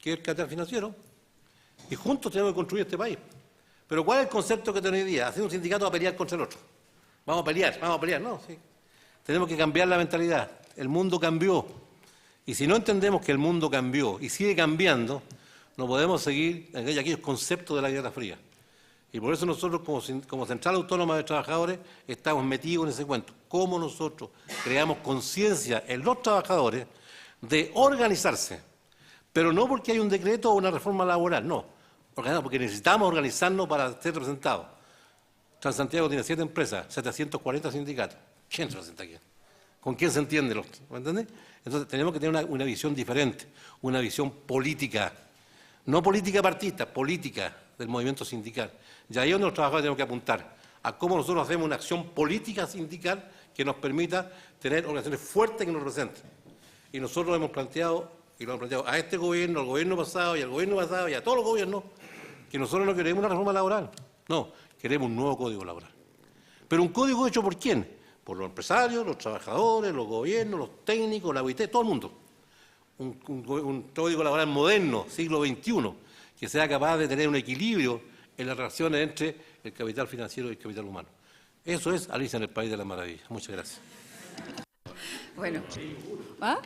que es el capital financiero. Y juntos tenemos que construir este país. Pero ¿cuál es el concepto que tenemos hoy día? Hacer un sindicato a pelear contra el otro. Vamos a pelear, no, sí. Tenemos que cambiar la mentalidad. El mundo cambió. Y si no entendemos que el mundo cambió y sigue cambiando, no podemos seguir en aquellos conceptos de la Guerra Fría. Y por eso nosotros, como Central Autónoma de Trabajadores, estamos metidos en ese cuento. Cómo nosotros creamos conciencia en los trabajadores de organizarse. Pero no porque hay un decreto o una reforma laboral, no. Porque necesitamos organizarnos para ser representados. Transantiago tiene 7 empresas, 740 sindicatos. ¿Quién se representa aquí? ¿Con quién se entiende? ¿Me entiendes? Entonces tenemos que tener una visión diferente, una visión política. No política partista, política del movimiento sindical. Y ahí es donde los trabajadores tenemos que apuntar a cómo nosotros hacemos una acción política sindical que nos permita tener organizaciones fuertes que nos representen. Y nosotros hemos planteado, y lo hemos planteado a este gobierno, al gobierno pasado y al gobierno pasado y a todos los gobiernos, que nosotros no queremos una reforma laboral. No, queremos un nuevo código laboral. Pero un código hecho ¿por quién? Por los empresarios, los trabajadores, los gobiernos, los técnicos, la UIT, todo el mundo. Un código laboral moderno, siglo XXI, que sea capaz de tener un equilibrio en las relaciones entre el capital financiero y el capital humano. Eso es Alicia en el País de las Maravillas. Muchas gracias. Bueno. ¿Ah?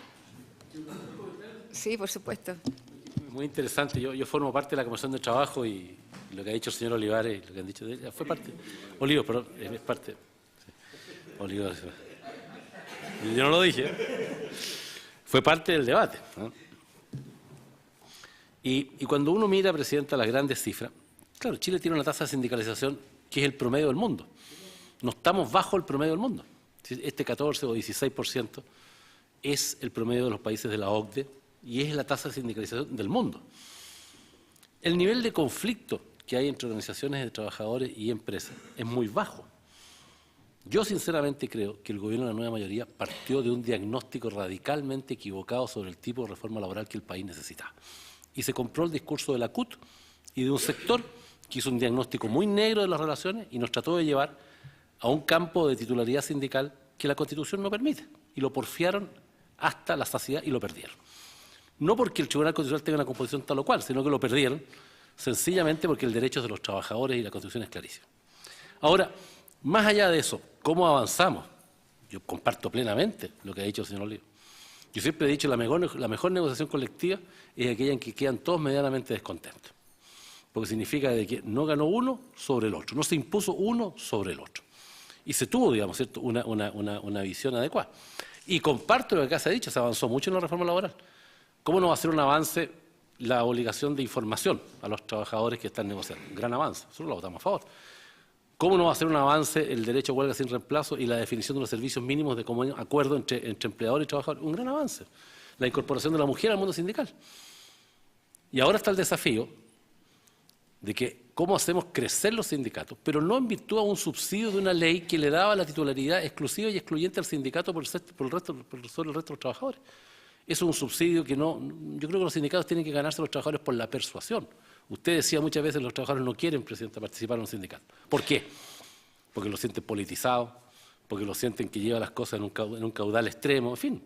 Sí, por supuesto. muy interesante. Yo formo parte de la Comisión de Trabajo y lo que ha dicho el señor Olivares, lo que han dicho de ella, fue parte. Olivos, perdón, es parte. Sí. Olivos. Yo no lo dije. Fue parte del debate, ¿no? Y cuando uno mira, Presidenta, las grandes cifras, claro, Chile tiene una tasa de sindicalización que es el promedio del mundo. No estamos bajo el promedio del mundo. Este 14 o 16% es el promedio de los países de la OCDE y es la tasa de sindicalización del mundo. El nivel de conflicto que hay entre organizaciones de trabajadores y empresas es muy bajo. Yo sinceramente creo que el gobierno de la nueva mayoría partió de un diagnóstico radicalmente equivocado sobre el tipo de reforma laboral que el país necesitaba. Y se compró el discurso de la CUT y de un sector que hizo un diagnóstico muy negro de las relaciones y nos trató de llevar a un campo de titularidad sindical que la Constitución no permite. Y lo porfiaron hasta la saciedad y lo perdieron. No porque el Tribunal Constitucional tenga una composición tal o cual, sino que lo perdieron sencillamente porque el derecho es de los trabajadores y la Constitución es clarísima. Ahora, más allá de eso, ¿cómo avanzamos? Yo comparto plenamente lo que ha dicho el señor Olivo. Yo siempre he dicho que la mejor negociación colectiva es aquella en que quedan todos medianamente descontentos. Porque significa de que no ganó uno sobre el otro, no se impuso uno sobre el otro. Y se tuvo, digamos, ¿cierto?, una visión adecuada. Y comparto lo que acá se ha dicho, se avanzó mucho en la reforma laboral. ¿Cómo no va a ser un avance la obligación de información a los trabajadores que están negociando? Un gran avance, nosotros lo votamos a favor. ¿Cómo no va a ser un avance el derecho a huelga sin reemplazo y la definición de los servicios mínimos de común acuerdo entre empleadores y trabajadores? Un gran avance. La incorporación de la mujer al mundo sindical. Y ahora está el desafío de que cómo hacemos crecer los sindicatos, pero no en virtud a un subsidio de una ley que le daba la titularidad exclusiva y excluyente al sindicato sobre el resto de los trabajadores. Eso es un subsidio que no. Yo creo que los sindicatos tienen que ganarse a los trabajadores por la persuasión. Usted decía muchas veces que los trabajadores no quieren, Presidenta, participar en un sindicato. ¿Por qué? Porque lo sienten politizado, porque lo sienten que lleva las cosas en un caudal extremo, en fin.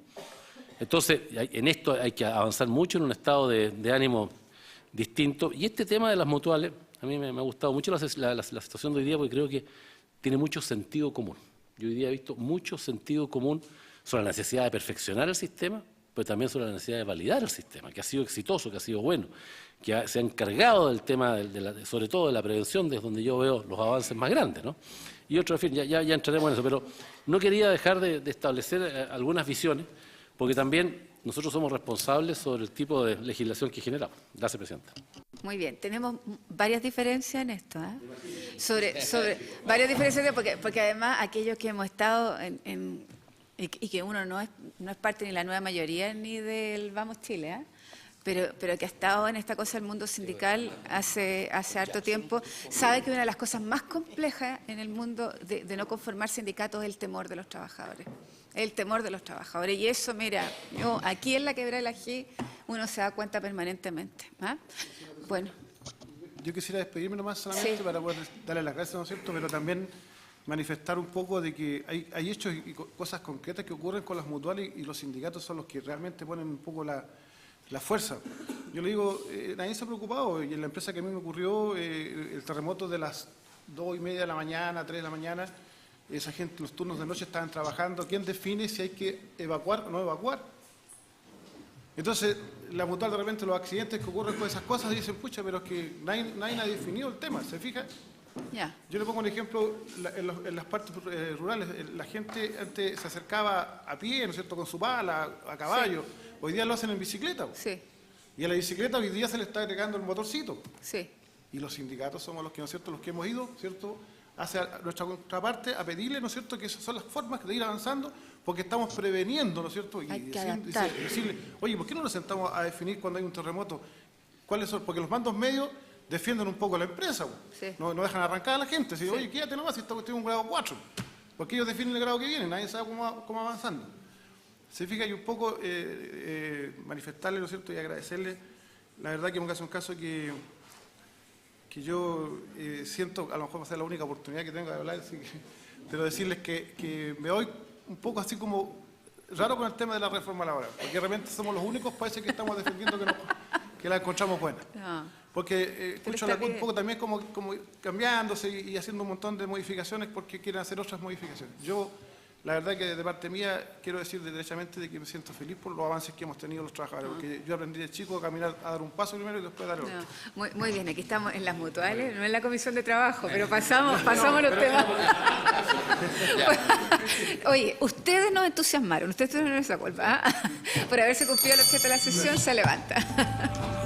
Entonces, en esto hay que avanzar mucho en un estado de ánimo distinto. Y este tema de las mutuales, a mí me ha gustado mucho la situación de hoy día porque creo que tiene mucho sentido común. Yo hoy día he visto mucho sentido común sobre la necesidad de perfeccionar el sistema, pero también sobre la necesidad de validar el sistema, que ha sido exitoso, que ha sido bueno, que se ha encargado del tema, sobre todo de la prevención, desde donde yo veo los avances más grandes, ¿no? Y otro, en fin, ya entraremos en eso, pero no quería dejar de establecer algunas visiones, porque también nosotros somos responsables sobre el tipo de legislación que generamos. Gracias, Presidenta. Muy bien, tenemos varias diferencias en esto, ¿eh? Sobre varias diferencias, porque además aquellos que hemos estado y que uno no es parte ni de la nueva mayoría ni del Vamos Chile, ¿eh? Pero que ha estado en esta cosa del mundo sindical hace harto tiempo, sabe que una de las cosas más complejas en el mundo de no conformar sindicatos es el temor de los trabajadores. El temor de los trabajadores. Y eso, mira, aquí en la Quebrada del Ají uno se da cuenta permanentemente. ¿Ah? Bueno. Yo quisiera despedirme nomás solamente para poder darle las gracias, ¿no es cierto?, pero también manifestar un poco de que hay hechos y cosas concretas que ocurren con las mutuales y los sindicatos son los que realmente ponen un poco la fuerza. Yo le digo, nadie se ha preocupado, y en la empresa que a mí me ocurrió, el terremoto de las 2:30 de la mañana, 3 de la mañana, esa gente, los turnos de noche estaban trabajando. ¿Quién define si hay que evacuar o no evacuar? Entonces, la mutual de repente los accidentes que ocurren con esas cosas dicen, pucha, pero es que nadie ha definido el tema, ¿se fija? Yeah. Yo le pongo un ejemplo, en las partes rurales, la gente antes se acercaba a pie, ¿no es cierto?, con su pala, a caballo. Sí. Hoy día lo hacen en bicicleta. Sí. Y a la bicicleta hoy día se le está agregando el motorcito. Sí. Y los sindicatos somos los que, ¿no es cierto?, los que hemos ido, ¿cierto?, hacia nuestra contraparte a pedirle, ¿no es cierto?, que esas son las formas de ir avanzando, porque estamos preveniendo, ¿no es cierto?, y decirle, oye, ¿por qué no nos sentamos a definir cuando hay un terremoto? ¿Cuáles son? Porque los mandos medios defienden un poco la empresa, sí. no dejan arrancar a la gente. Si, oye, quédate nomás si esta cuestión es un grado 4. Porque ellos definen el grado que viene, nadie sabe cómo avanzando. Se fija, y un poco manifestarle, ¿no es cierto?, y agradecerle. La verdad que es un caso que yo siento, a lo mejor va a ser la única oportunidad que tengo de hablar, así que, pero decirles que me voy un poco así como raro con el tema de la reforma laboral, porque realmente somos los únicos países que estamos defendiendo que la encontramos buena. No. Porque escucho un poco también como cambiándose y haciendo un montón de modificaciones porque quieren hacer otras modificaciones. Yo, La verdad que de parte mía quiero decir derechamente de que me siento feliz por los avances que hemos tenido los trabajadores, porque yo aprendí de chico a caminar, a dar un paso primero y después dar el otro. No, muy bien, aquí estamos en las mutuales, no en la comisión de trabajo, pero pasamos los temas. Oye, ustedes nos entusiasmaron, ustedes tuvieron esa culpa, ¿ah? Por haberse cumplido el objeto de la sesión, se levanta.